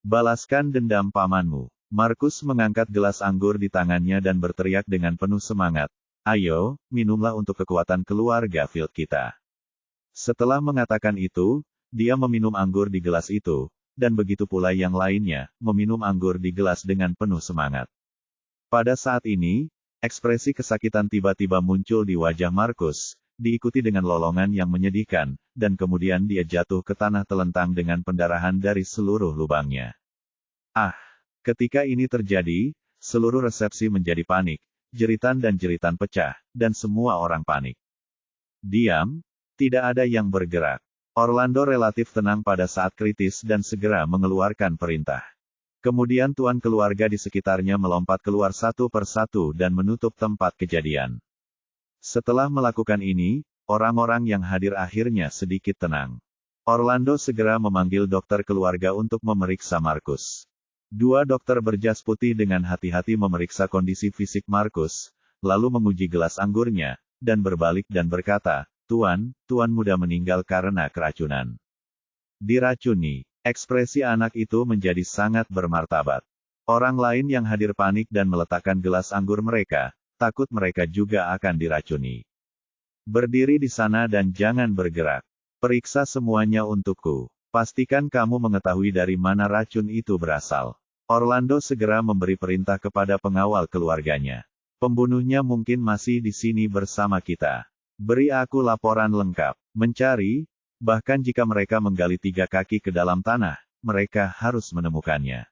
Balaskan dendam pamanmu. Markus mengangkat gelas anggur di tangannya dan berteriak dengan penuh semangat, ayo, minumlah untuk kekuatan keluarga Field kita. Setelah mengatakan itu, dia meminum anggur di gelas itu, dan begitu pula yang lainnya, meminum anggur di gelas dengan penuh semangat. Pada saat ini, ekspresi kesakitan tiba-tiba muncul di wajah Markus. diikuti dengan lolongan yang menyedihkan, dan kemudian dia jatuh ke tanah telentang dengan pendarahan dari seluruh lubangnya. Ah! Ketika ini terjadi, seluruh resepsi menjadi panik, jeritan dan jeritan pecah, dan semua orang panik. Diam, tidak ada yang bergerak. Orlando relatif tenang pada saat kritis dan segera mengeluarkan perintah. Kemudian tuan keluarga di sekitarnya melompat keluar satu persatu dan menutup tempat kejadian. Setelah melakukan ini, orang-orang yang hadir akhirnya sedikit tenang. Orlando segera memanggil dokter keluarga untuk memeriksa Markus. Dua dokter berjas putih dengan hati-hati memeriksa kondisi fisik Markus, lalu menguji gelas anggurnya, dan berbalik dan berkata, "Tuan, tuan muda meninggal karena keracunan." Diracuni. Ekspresi anak itu menjadi sangat bermartabat. Orang lain yang hadir panik dan meletakkan gelas anggur mereka, takut mereka juga akan diracuni. "Berdiri di sana dan jangan bergerak. Periksa semuanya untukku. Pastikan kamu mengetahui dari mana racun itu berasal." Orlando segera memberi perintah kepada pengawal keluarganya. "Pembunuhnya mungkin masih di sini bersama kita. Beri aku laporan lengkap. Mencari, bahkan jika mereka menggali 3 kaki ke dalam tanah, mereka harus menemukannya."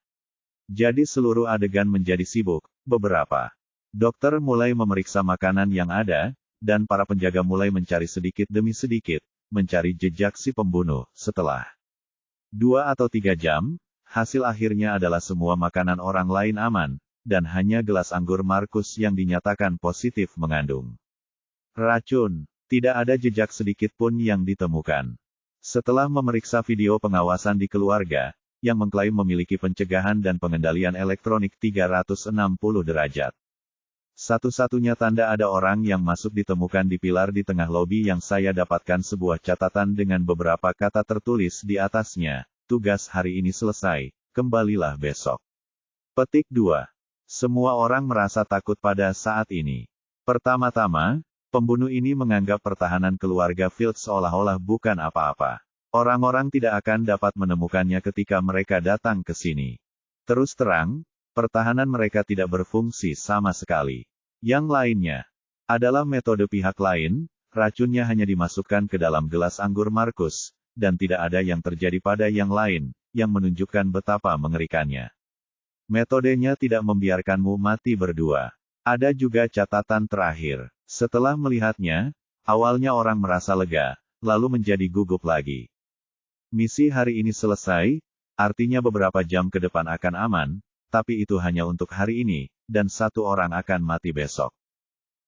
Jadi seluruh adegan menjadi sibuk. Beberapa dokter mulai memeriksa makanan yang ada, dan para penjaga mulai mencari sedikit demi sedikit, mencari jejak si pembunuh. Setelah 2 atau 3 jam, hasil akhirnya adalah semua makanan orang lain aman, dan hanya gelas anggur Markus yang dinyatakan positif mengandung racun. Tidak ada jejak sedikit pun yang ditemukan. Setelah memeriksa video pengawasan di keluarga, yang mengklaim memiliki pencegahan dan pengendalian elektronik 360 derajat. Satu-satunya tanda ada orang yang masuk ditemukan di pilar di tengah lobi yang saya dapatkan sebuah catatan dengan beberapa kata tertulis di atasnya. "Tugas hari ini selesai, kembalilah besok." Petik 2. Semua orang merasa takut pada saat ini. Pertama-tama, pembunuh ini menganggap pertahanan keluarga Field seolah-olah bukan apa-apa. Orang-orang tidak akan dapat menemukannya ketika mereka datang ke sini. Terus terang, pertahanan mereka tidak berfungsi sama sekali. Yang lainnya adalah metode pihak lain, racunnya hanya dimasukkan ke dalam gelas anggur Markus, dan tidak ada yang terjadi pada yang lain, yang menunjukkan betapa mengerikannya. Metodenya tidak membiarkanmu mati berdua. Ada juga catatan terakhir. Setelah melihatnya, awalnya orang merasa lega, lalu menjadi gugup lagi. Misi hari ini selesai, artinya beberapa jam ke depan akan aman, tapi itu hanya untuk hari ini, dan 1 orang akan mati besok.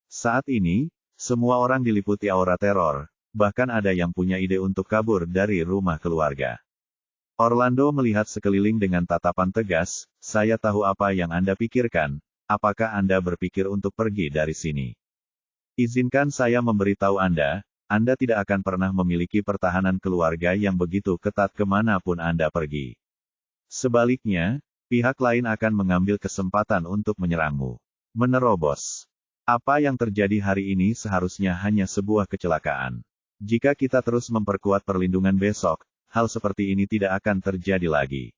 Saat ini, semua orang diliputi aura teror. Bahkan ada yang punya ide untuk kabur dari rumah keluarga. Orlando melihat sekeliling dengan tatapan tegas, "Saya tahu apa yang Anda pikirkan. Apakah Anda berpikir untuk pergi dari sini? Izinkan saya memberitahu Anda, Anda tidak akan pernah memiliki pertahanan keluarga yang begitu ketat kemanapun Anda pergi. Sebaliknya, pihak lain akan mengambil kesempatan untuk menyerangmu. Menerobos. Apa yang terjadi hari ini seharusnya hanya sebuah kecelakaan. Jika kita terus memperkuat perlindungan besok, hal seperti ini tidak akan terjadi lagi."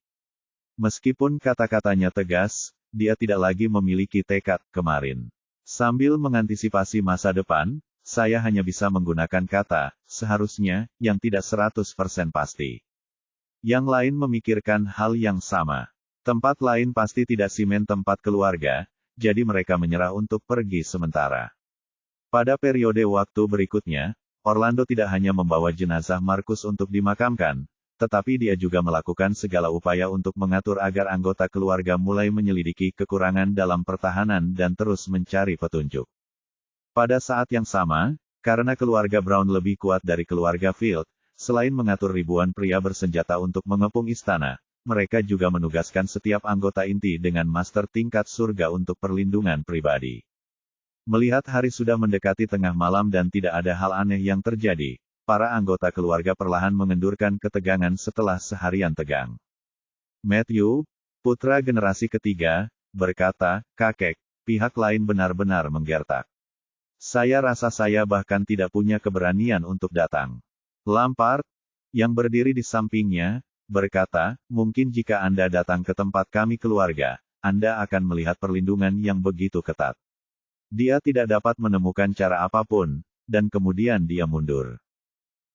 Meskipun kata-katanya tegas, dia tidak lagi memiliki tekad kemarin. Sambil mengantisipasi masa depan, saya hanya bisa menggunakan kata, seharusnya, yang tidak 100% pasti. Yang lain memikirkan hal yang sama. Tempat lain pasti tidak simen tempat keluarga, jadi mereka menyerah untuk pergi sementara. Pada periode waktu berikutnya, Orlando tidak hanya membawa jenazah Markus untuk dimakamkan, tetapi dia juga melakukan segala upaya untuk mengatur agar anggota keluarga mulai menyelidiki kekurangan dalam pertahanan dan terus mencari petunjuk. Pada saat yang sama, karena keluarga Brown lebih kuat dari keluarga Field, selain mengatur ribuan pria bersenjata untuk mengepung istana, mereka juga menugaskan setiap anggota inti dengan master tingkat surga untuk perlindungan pribadi. Melihat hari sudah mendekati tengah malam dan tidak ada hal aneh yang terjadi, para anggota keluarga perlahan mengendurkan ketegangan setelah seharian tegang. Matthew, putra generasi ketiga, berkata, "Kakek, pihak lain benar-benar menggertak. Saya rasa saya bahkan tidak punya keberanian untuk datang." Lampard, yang berdiri di sampingnya, berkata, "Mungkin jika Anda datang ke tempat kami keluarga, Anda akan melihat perlindungan yang begitu ketat. Dia tidak dapat menemukan cara apapun, dan kemudian dia mundur.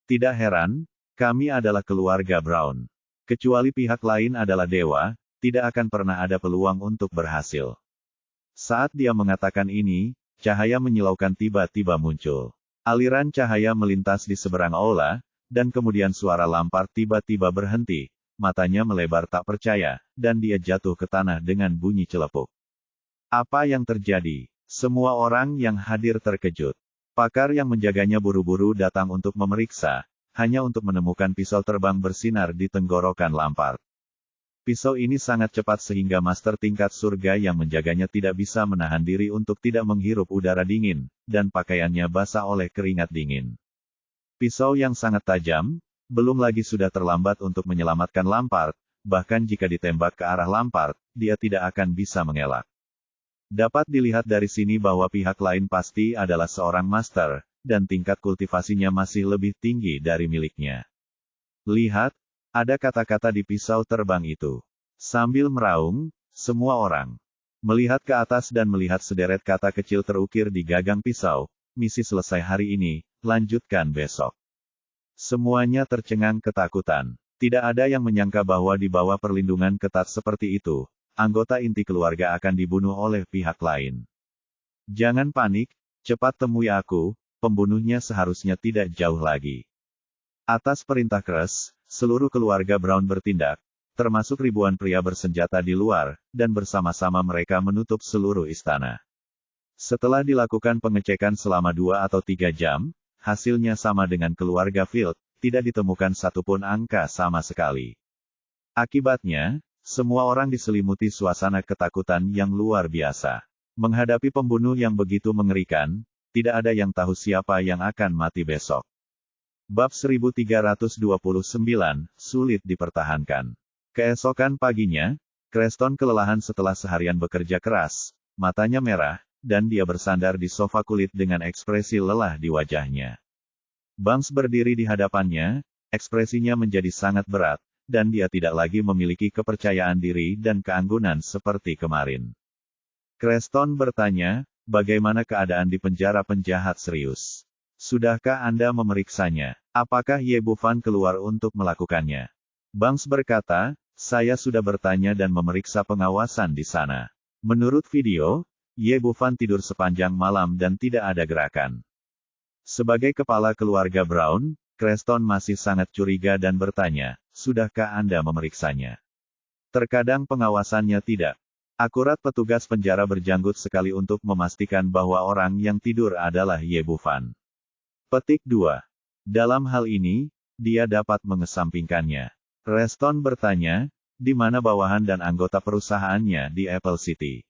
Tidak heran, kami adalah keluarga Brown. Kecuali pihak lain adalah dewa, tidak akan pernah ada peluang untuk berhasil. Saat dia mengatakan ini, cahaya menyilaukan tiba-tiba muncul. Aliran cahaya melintas di seberang aula, dan kemudian suara Lampard tiba-tiba berhenti, matanya melebar tak percaya, dan dia jatuh ke tanah dengan bunyi celepuk. Apa yang terjadi? Semua orang yang hadir terkejut. Pakar yang menjaganya buru-buru datang untuk memeriksa, hanya untuk menemukan pisau terbang bersinar di tenggorokan Lampard. Pisau ini sangat cepat sehingga master tingkat surga yang menjaganya tidak bisa menahan diri untuk tidak menghirup udara dingin, dan pakaiannya basah oleh keringat dingin. Pisau yang sangat tajam, belum lagi sudah terlambat untuk menyelamatkan Lampard, bahkan jika ditembak ke arah Lampard, dia tidak akan bisa mengelak. Dapat dilihat dari sini bahwa pihak lain pasti adalah seorang master, dan tingkat kultivasinya masih lebih tinggi dari miliknya. Lihat, ada kata-kata di pisau terbang itu. Sambil meraung, semua orang melihat ke atas dan melihat sederet kata kecil terukir di gagang pisau, misi selesai hari ini, lanjutkan besok. Semuanya tercengang ketakutan. Tidak ada yang menyangka bahwa di bawah perlindungan ketat seperti itu, anggota inti keluarga akan dibunuh oleh pihak lain. Jangan panik, cepat temui aku, pembunuhnya seharusnya tidak jauh lagi. Atas perintah keras, seluruh keluarga Brown bertindak, termasuk ribuan pria bersenjata di luar, dan bersama-sama mereka menutup seluruh istana. Setelah dilakukan pengecekan selama 2 atau 3 jam, hasilnya sama dengan keluarga Field, tidak ditemukan satupun angka sama sekali. Akibatnya, semua orang diselimuti suasana ketakutan yang luar biasa. Menghadapi pembunuh yang begitu mengerikan, tidak ada yang tahu siapa yang akan mati besok. Bab 1329, sulit dipertahankan. Keesokan paginya, Creston kelelahan setelah seharian bekerja keras, matanya merah, dan dia bersandar di sofa kulit dengan ekspresi lelah di wajahnya. Banks berdiri di hadapannya, ekspresinya menjadi sangat berat, dan dia tidak lagi memiliki kepercayaan diri dan keanggunan seperti kemarin. Creston bertanya, bagaimana keadaan di penjara penjahat serius? Sudahkah Anda memeriksanya? Apakah Ye Bufan keluar untuk melakukannya? Banks berkata, saya sudah bertanya dan memeriksa pengawasan di sana. Menurut video, Ye Bufan tidur sepanjang malam dan tidak ada gerakan. Sebagai kepala keluarga Brown, Creston masih sangat curiga dan bertanya, sudahkah Anda memeriksanya? Terkadang pengawasannya tidak akurat. Petugas penjara berjanggut sekali untuk memastikan bahwa orang yang tidur adalah Ye Bufan. Petik 2. Dalam hal ini, dia dapat mengesampingkannya. Creston bertanya, di mana bawahan dan anggota perusahaannya di Apple City?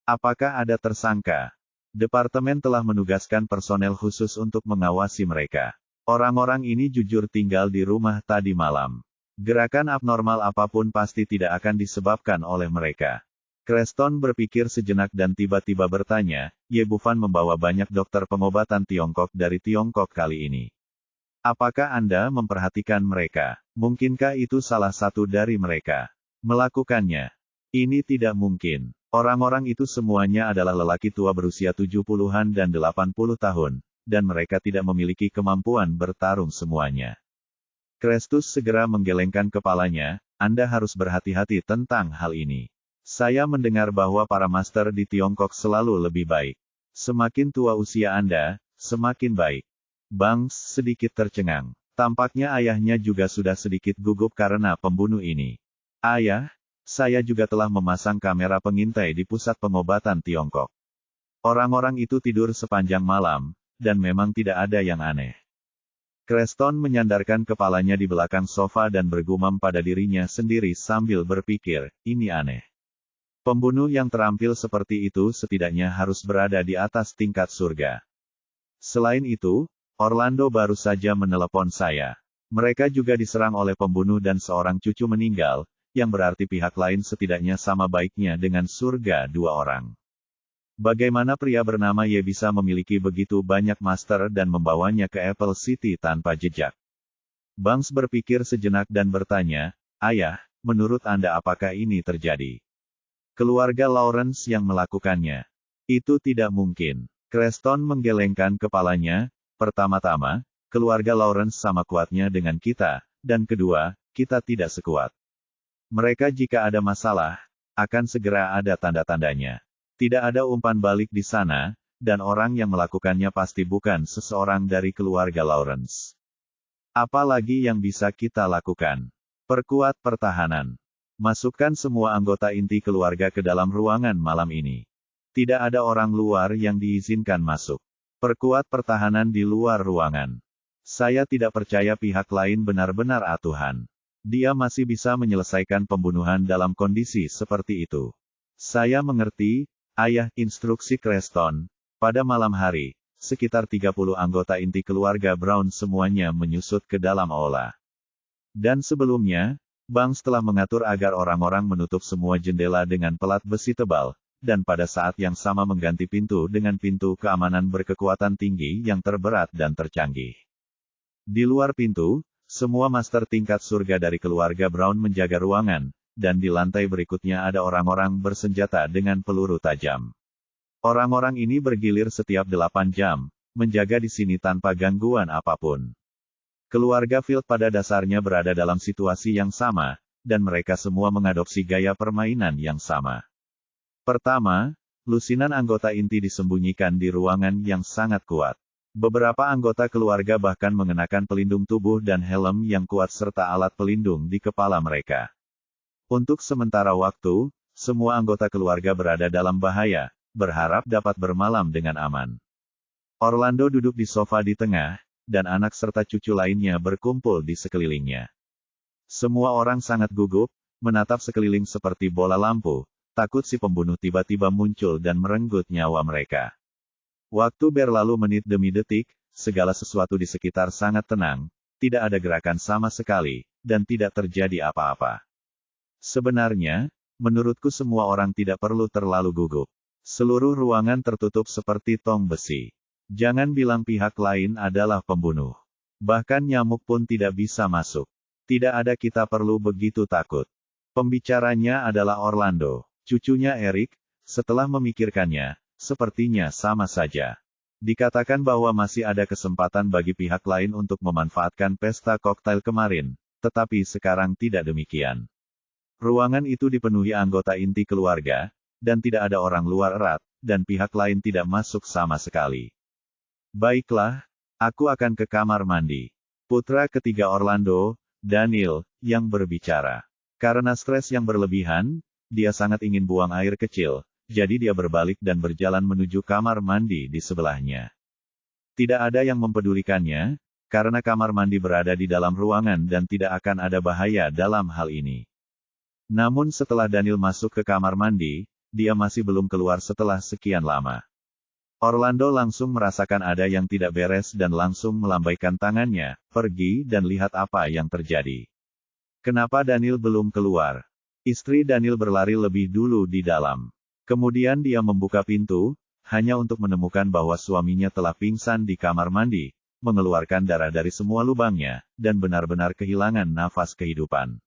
Apakah ada tersangka? Departemen telah menugaskan personel khusus untuk mengawasi mereka. Orang-orang ini jujur tinggal di rumah tadi malam. Gerakan abnormal apapun pasti tidak akan disebabkan oleh mereka. Creston berpikir sejenak dan tiba-tiba bertanya, Ye Bufan membawa banyak dokter pengobatan Tiongkok dari Tiongkok kali ini. Apakah Anda memperhatikan mereka? Mungkinkah itu salah satu dari mereka melakukannya? Ini tidak mungkin. Orang-orang itu semuanya adalah lelaki tua berusia 70-an dan 80 tahun. Dan mereka tidak memiliki kemampuan bertarung semuanya. Crestus segera menggelengkan kepalanya, Anda harus berhati-hati tentang hal ini. Saya mendengar bahwa para master di Tiongkok selalu lebih baik. Semakin tua usia Anda, semakin baik. Banks sedikit tercengang. Tampaknya ayahnya juga sudah sedikit gugup karena pembunuh ini. Ayah, saya juga telah memasang kamera pengintai di pusat pengobatan Tiongkok. Orang-orang itu tidur sepanjang malam, dan memang tidak ada yang aneh. Creston menyandarkan kepalanya di belakang sofa dan bergumam pada dirinya sendiri sambil berpikir, ini aneh. Pembunuh yang terampil seperti itu setidaknya harus berada di atas tingkat surga. Selain itu, Orlando baru saja menelepon saya. Mereka juga diserang oleh pembunuh dan seorang cucu meninggal, yang berarti pihak lain setidaknya sama baiknya dengan surga 2 orang. Bagaimana pria bernama Ye bisa memiliki begitu banyak master dan membawanya ke Apple City tanpa jejak? Banks berpikir sejenak dan bertanya, Ayah, menurut Anda apakah ini terjadi? Keluarga Lawrence yang melakukannya? Itu tidak mungkin. Creston menggelengkan kepalanya, Pertama-tama, keluarga Lawrence sama kuatnya dengan kita, dan kedua, kita tidak sekuat mereka. Jika ada masalah, akan segera ada tanda-tandanya. Tidak ada umpan balik di sana, dan orang yang melakukannya pasti bukan seseorang dari keluarga Lawrence. Apalagi yang bisa kita lakukan? Perkuat pertahanan. Masukkan semua anggota inti keluarga ke dalam ruangan malam ini. Tidak ada orang luar yang diizinkan masuk. Perkuat pertahanan di luar ruangan. Saya tidak percaya pihak lain benar-benar Tuhan. Dia masih bisa menyelesaikan pembunuhan dalam kondisi seperti itu. Saya mengerti, ayah, instruksi Creston. Pada malam hari, sekitar 30 anggota inti keluarga Brown semuanya menyusut ke dalam aula. Dan sebelumnya, Banks telah mengatur agar orang-orang menutup semua jendela dengan pelat besi tebal, dan pada saat yang sama mengganti pintu dengan pintu keamanan berkekuatan tinggi yang terberat dan tercanggih. Di luar pintu, semua master tingkat surga dari keluarga Brown menjaga ruangan, dan di lantai berikutnya ada orang-orang bersenjata dengan peluru tajam. Orang-orang ini bergilir setiap 8 jam, menjaga di sini tanpa gangguan apapun. Keluarga Field pada dasarnya berada dalam situasi yang sama, dan mereka semua mengadopsi gaya permainan yang sama. Pertama, lusinan anggota inti disembunyikan di ruangan yang sangat kuat. Beberapa anggota keluarga bahkan mengenakan pelindung tubuh dan helm yang kuat serta alat pelindung di kepala mereka. Untuk sementara waktu, semua anggota keluarga berada dalam bahaya, berharap dapat bermalam dengan aman. Orlando duduk di sofa di tengah, dan anak serta cucu lainnya berkumpul di sekelilingnya. Semua orang sangat gugup, menatap sekeliling seperti bola lampu, takut si pembunuh tiba-tiba muncul dan merenggut nyawa mereka. Waktu berlalu menit demi detik, segala sesuatu di sekitar sangat tenang, tidak ada gerakan sama sekali, dan tidak terjadi apa-apa. Sebenarnya, menurutku semua orang tidak perlu terlalu gugup. Seluruh ruangan tertutup seperti tong besi. Jangan bilang pihak lain adalah pembunuh. Bahkan nyamuk pun tidak bisa masuk. Tidak ada, kita perlu begitu takut. Pembicaranya adalah Orlando, cucunya Eric. Setelah memikirkannya, sepertinya sama saja. Dikatakan bahwa masih ada kesempatan bagi pihak lain untuk memanfaatkan pesta koktail kemarin, tetapi sekarang tidak demikian. Ruangan itu dipenuhi anggota inti keluarga, dan tidak ada orang luar erat, dan pihak lain tidak masuk sama sekali. Baiklah, aku akan ke kamar mandi. Putra ketiga Orlando, Daniel, yang berbicara. Karena stres yang berlebihan, dia sangat ingin buang air kecil. Jadi dia berbalik dan berjalan menuju kamar mandi di sebelahnya. Tidak ada yang mempedulikannya, karena kamar mandi berada di dalam ruangan dan tidak akan ada bahaya dalam hal ini. Namun setelah Daniel masuk ke kamar mandi, dia masih belum keluar setelah sekian lama. Orlando langsung merasakan ada yang tidak beres dan langsung melambaikan tangannya, pergi dan lihat apa yang terjadi. Kenapa Daniel belum keluar? Istri Daniel berlari lebih dulu di dalam. Kemudian dia membuka pintu, hanya untuk menemukan bahwa suaminya telah pingsan di kamar mandi, mengeluarkan darah dari semua lubangnya, dan benar-benar kehilangan nafas kehidupan.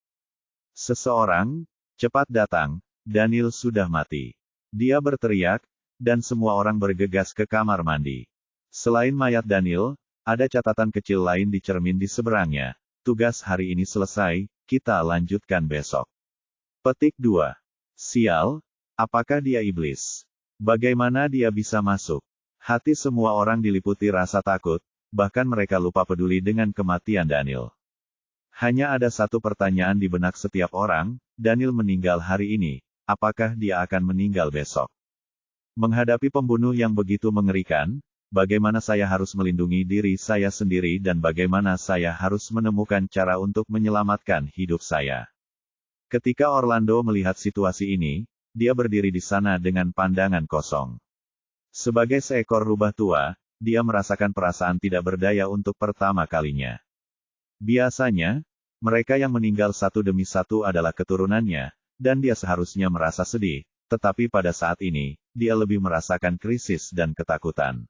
Seseorang, cepat datang, Daniel sudah mati. Dia berteriak, dan semua orang bergegas ke kamar mandi. Selain mayat Daniel, ada catatan kecil lain di cermin di seberangnya. Tugas hari ini selesai, kita lanjutkan besok. Petik 2. Sial. Apakah dia iblis? Bagaimana dia bisa masuk? Hati semua orang diliputi rasa takut, bahkan mereka lupa peduli dengan kematian Daniel. Hanya ada satu pertanyaan di benak setiap orang, Daniel meninggal hari ini, apakah dia akan meninggal besok? Menghadapi pembunuh yang begitu mengerikan, bagaimana saya harus melindungi diri saya sendiri dan bagaimana saya harus menemukan cara untuk menyelamatkan hidup saya? Ketika Orlando melihat situasi ini, dia berdiri di sana dengan pandangan kosong. Sebagai seekor rubah tua, dia merasakan perasaan tidak berdaya untuk pertama kalinya. Biasanya, mereka yang meninggal satu demi satu adalah keturunannya, dan dia seharusnya merasa sedih, tetapi pada saat ini, dia lebih merasakan krisis dan ketakutan.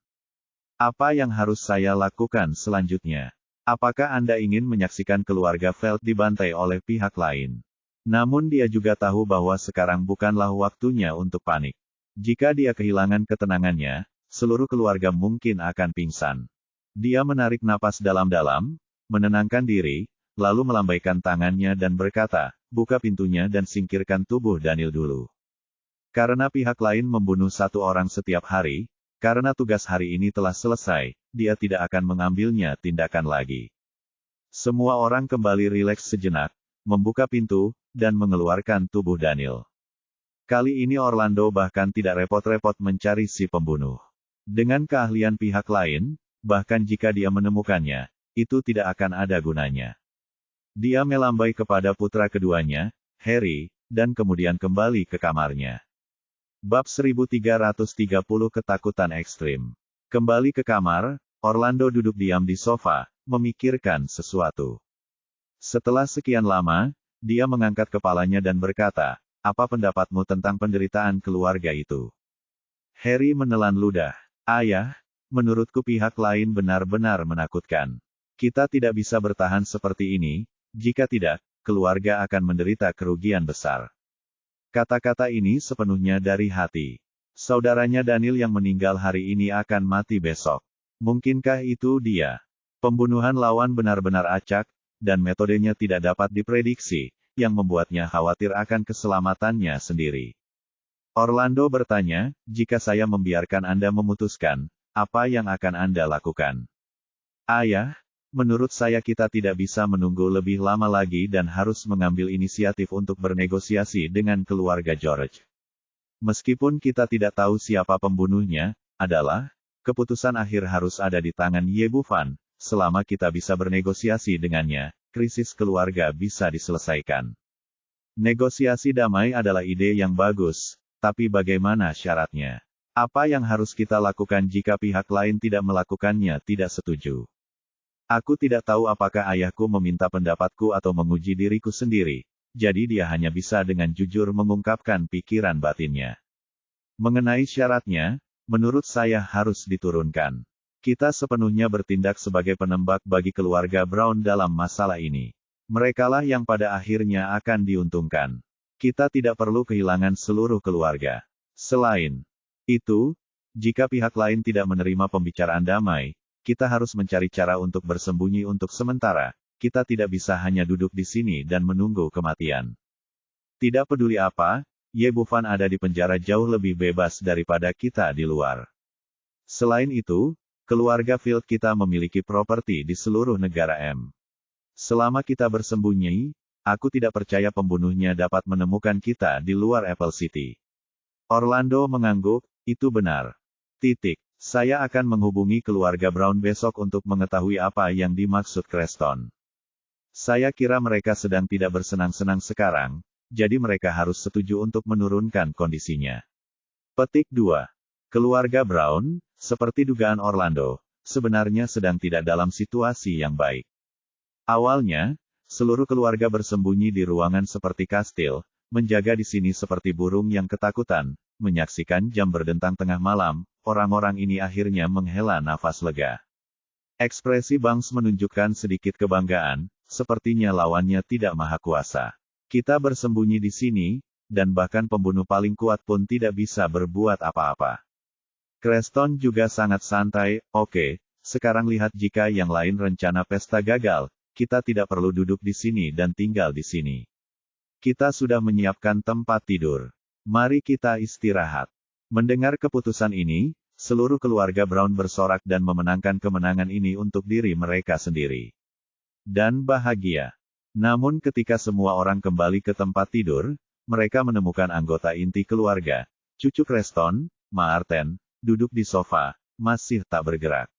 Apa yang harus saya lakukan selanjutnya? Apakah Anda ingin menyaksikan keluarga Feld dibantai oleh pihak lain? Namun dia juga tahu bahwa sekarang bukanlah waktunya untuk panik. Jika dia kehilangan ketenangannya, seluruh keluarga mungkin akan pingsan. Dia menarik napas dalam-dalam, menenangkan diri, lalu melambaikan tangannya dan berkata, buka pintunya dan singkirkan tubuh Daniel dulu. Karena pihak lain membunuh satu orang setiap hari, karena tugas hari ini telah selesai, dia tidak akan mengambilnya tindakan lagi. Semua orang kembali rileks sejenak, membuka pintu, dan mengeluarkan tubuh Daniel. Kali ini Orlando bahkan tidak repot-repot mencari si pembunuh. Dengan keahlian pihak lain, bahkan jika dia menemukannya, itu tidak akan ada gunanya. Dia melambai kepada putra keduanya, Harry, dan kemudian kembali ke kamarnya. Bab 1330 Ketakutan Ekstrim. Kembali ke kamar, Orlando duduk diam di sofa, memikirkan sesuatu. Setelah sekian lama, dia mengangkat kepalanya dan berkata, apa pendapatmu tentang penderitaan keluarga itu? Harry menelan ludah. Ayah, menurutku pihak lain benar-benar menakutkan. Kita tidak bisa bertahan seperti ini, jika tidak, keluarga akan menderita kerugian besar. Kata-kata ini sepenuhnya dari hati. Saudaranya Daniel yang meninggal hari ini akan mati besok. Mungkinkah itu dia? Pembunuhan lawan benar-benar acak, dan metodenya tidak dapat diprediksi, yang membuatnya khawatir akan keselamatannya sendiri. Orlando bertanya, jika saya membiarkan Anda memutuskan, apa yang akan Anda lakukan? Ayah, menurut saya kita tidak bisa menunggu lebih lama lagi dan harus mengambil inisiatif untuk bernegosiasi dengan keluarga George. Meskipun kita tidak tahu siapa pembunuhnya, keputusan akhir harus ada di tangan Ye Bufan. Selama kita bisa bernegosiasi dengannya, krisis keluarga bisa diselesaikan. Negosiasi damai adalah ide yang bagus, tapi bagaimana syaratnya? Apa yang harus kita lakukan jika pihak lain tidak melakukannya tidak setuju? Aku tidak tahu apakah ayahku meminta pendapatku atau menguji diriku sendiri, jadi dia hanya bisa dengan jujur mengungkapkan pikiran batinnya. Mengenai syaratnya, menurut saya harus diturunkan. Kita sepenuhnya bertindak sebagai penembak bagi keluarga Brown dalam masalah ini. Merekalah yang pada akhirnya akan diuntungkan. Kita tidak perlu kehilangan seluruh keluarga. Selain itu, jika pihak lain tidak menerima pembicaraan damai, kita harus mencari cara untuk bersembunyi untuk sementara. Kita tidak bisa hanya duduk di sini dan menunggu kematian. Tidak peduli apa, Ye Bufan ada di penjara jauh lebih bebas daripada kita di luar. Selain itu, keluarga Field kita memiliki properti di seluruh negara M. Selama kita bersembunyi, aku tidak percaya pembunuhnya dapat menemukan kita di luar Apple City. Orlando mengangguk, itu benar. Saya akan menghubungi keluarga Brown besok untuk mengetahui apa yang dimaksud Creston. Saya kira mereka sedang tidak bersenang-senang sekarang, jadi mereka harus setuju untuk menurunkan kondisinya. Petik 2. Keluarga Brown, seperti dugaan Orlando, sebenarnya sedang tidak dalam situasi yang baik. Awalnya, seluruh keluarga bersembunyi di ruangan seperti kastil, menjaga di sini seperti burung yang ketakutan, menyaksikan jam berdentang tengah malam, orang-orang ini akhirnya menghela nafas lega. Ekspresi Banks menunjukkan sedikit kebanggaan, sepertinya lawannya tidak maha kuasa. Kita bersembunyi di sini, dan bahkan pembunuh paling kuat pun tidak bisa berbuat apa-apa. Creston juga sangat santai, oke, sekarang lihat jika yang lain rencana pesta gagal, kita tidak perlu duduk di sini dan tinggal di sini. Kita sudah menyiapkan tempat tidur. Mari kita istirahat. Mendengar keputusan ini, seluruh keluarga Brown bersorak dan memenangkan kemenangan ini untuk diri mereka sendiri. Dan bahagia. Namun ketika semua orang kembali ke tempat tidur, mereka menemukan anggota inti keluarga, cucu Creston, Maarten, duduk di sofa, masih tak bergerak.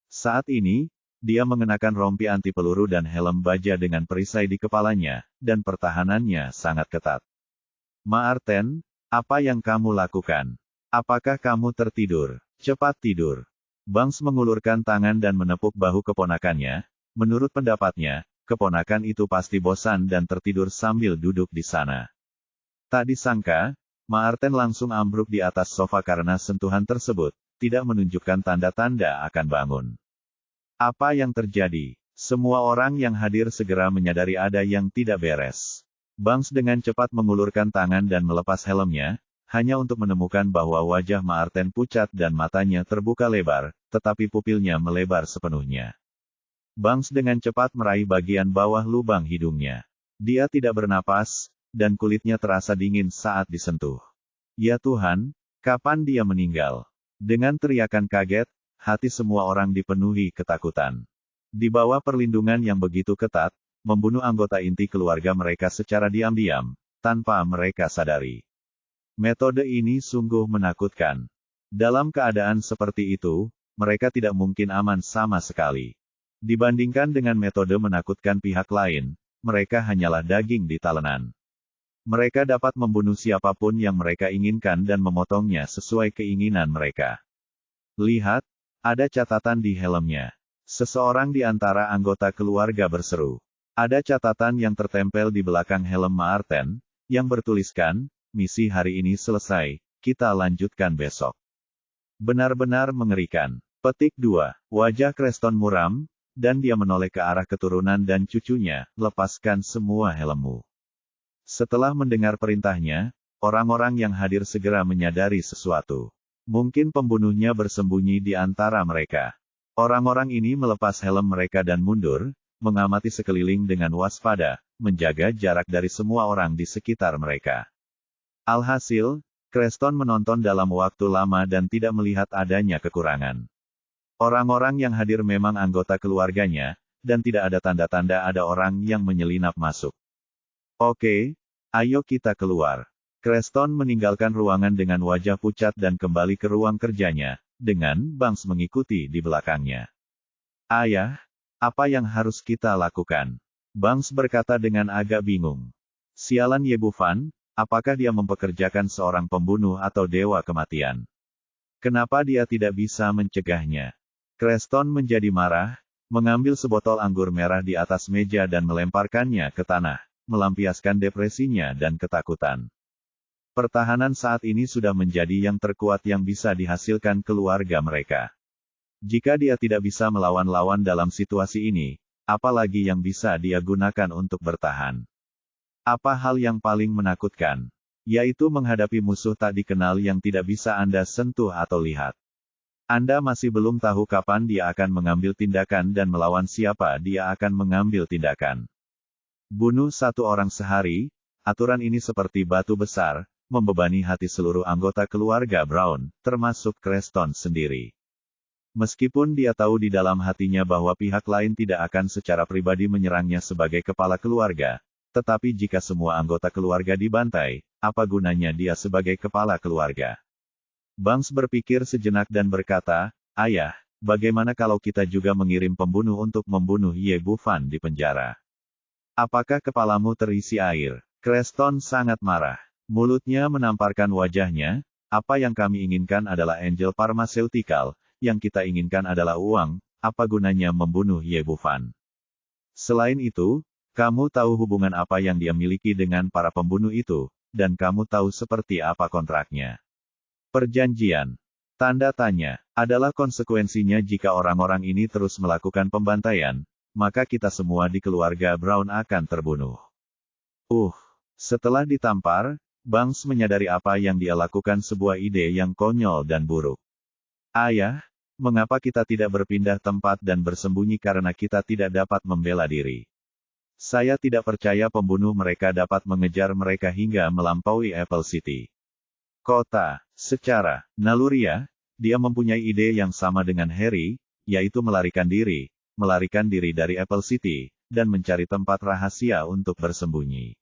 Saat ini, dia mengenakan rompi anti peluru dan helm baja dengan perisai di kepalanya, dan pertahanannya sangat ketat. Maarten, apa yang kamu lakukan? Apakah kamu tertidur? Cepat tidur. Banks mengulurkan tangan dan menepuk bahu keponakannya. Menurut pendapatnya, keponakan itu pasti bosan dan tertidur sambil duduk di sana. Tak disangka, Maarten langsung ambruk di atas sofa karena sentuhan tersebut, tidak menunjukkan tanda-tanda akan bangun. Apa yang terjadi? Semua orang yang hadir segera menyadari ada yang tidak beres. Banks dengan cepat mengulurkan tangan dan melepas helmnya, hanya untuk menemukan bahwa wajah Maarten pucat dan matanya terbuka lebar, tetapi pupilnya melebar sepenuhnya. Banks dengan cepat meraih bagian bawah lubang hidungnya. Dia tidak bernapas, dan kulitnya terasa dingin saat disentuh. Ya Tuhan, kapan dia meninggal? Dengan teriakan kaget, hati semua orang dipenuhi ketakutan. Di bawah perlindungan yang begitu ketat, membunuh anggota inti keluarga mereka secara diam-diam, tanpa mereka sadari. Metode ini sungguh menakutkan. Dalam keadaan seperti itu, mereka tidak mungkin aman sama sekali. Dibandingkan dengan metode menakutkan pihak lain, mereka hanyalah daging di talenan. Mereka dapat membunuh siapapun yang mereka inginkan dan memotongnya sesuai keinginan mereka. Lihat, ada catatan di helmnya. Seseorang di antara anggota keluarga berseru. Ada catatan yang tertempel di belakang helm Maarten, yang bertuliskan, misi hari ini selesai, kita lanjutkan besok. Benar-benar mengerikan. Petik 2. Wajah Creston muram, dan dia menoleh ke arah keturunan dan cucunya, lepaskan semua helmmu. Setelah mendengar perintahnya, orang-orang yang hadir segera menyadari sesuatu. Mungkin pembunuhnya bersembunyi di antara mereka. Orang-orang ini melepas helm mereka dan mundur, mengamati sekeliling dengan waspada, menjaga jarak dari semua orang di sekitar mereka. Alhasil, Creston menonton dalam waktu lama dan tidak melihat adanya kekurangan. Orang-orang yang hadir memang anggota keluarganya, dan tidak ada tanda-tanda ada orang yang menyelinap masuk. Oke, ayo kita keluar. Creston meninggalkan ruangan dengan wajah pucat dan kembali ke ruang kerjanya, dengan Banks mengikuti di belakangnya. Ayah, apa yang harus kita lakukan? Banks berkata dengan agak bingung. Sialan Yebufan, apakah dia mempekerjakan seorang pembunuh atau dewa kematian? Kenapa dia tidak bisa mencegahnya? Creston menjadi marah, mengambil sebotol anggur merah di atas meja dan melemparkannya ke tanah, melampiaskan depresinya dan ketakutan. Pertahanan saat ini sudah menjadi yang terkuat yang bisa dihasilkan keluarga mereka. Jika dia tidak bisa melawan lawan dalam situasi ini, apalagi yang bisa dia gunakan untuk bertahan? Apa hal yang paling menakutkan? Yaitu menghadapi musuh tak dikenal yang tidak bisa Anda sentuh atau lihat. Anda masih belum tahu kapan dia akan mengambil tindakan dan melawan siapa dia akan mengambil tindakan. Bunuh satu orang sehari, aturan ini seperti batu besar, membebani hati seluruh anggota keluarga Brown, termasuk Creston sendiri. Meskipun dia tahu di dalam hatinya bahwa pihak lain tidak akan secara pribadi menyerangnya sebagai kepala keluarga, tetapi jika semua anggota keluarga dibantai, apa gunanya dia sebagai kepala keluarga? Banks berpikir sejenak dan berkata, Ayah, bagaimana kalau kita juga mengirim pembunuh untuk membunuh Yebufan di penjara? Apakah kepalamu terisi air? Creston sangat marah. Mulutnya menamparkan wajahnya, apa yang kami inginkan adalah Angel Pharmaceutical, yang kita inginkan adalah uang, apa gunanya membunuh Yebufan? Selain itu, kamu tahu hubungan apa yang dia miliki dengan para pembunuh itu, dan kamu tahu seperti apa kontraknya. Perjanjian, tanda tanya, adalah konsekuensinya jika orang-orang ini terus melakukan pembantaian, maka kita semua di keluarga Brown akan terbunuh. Setelah ditampar, Banks menyadari apa yang dia lakukan sebuah ide yang konyol dan buruk. Ayah, mengapa kita tidak berpindah tempat dan bersembunyi karena kita tidak dapat membela diri? Saya tidak percaya pembunuh mereka dapat mengejar mereka hingga melampaui Apple City. Kota, secara naluriah, dia mempunyai ide yang sama dengan Harry, yaitu melarikan diri dari Apple City, dan mencari tempat rahasia untuk bersembunyi.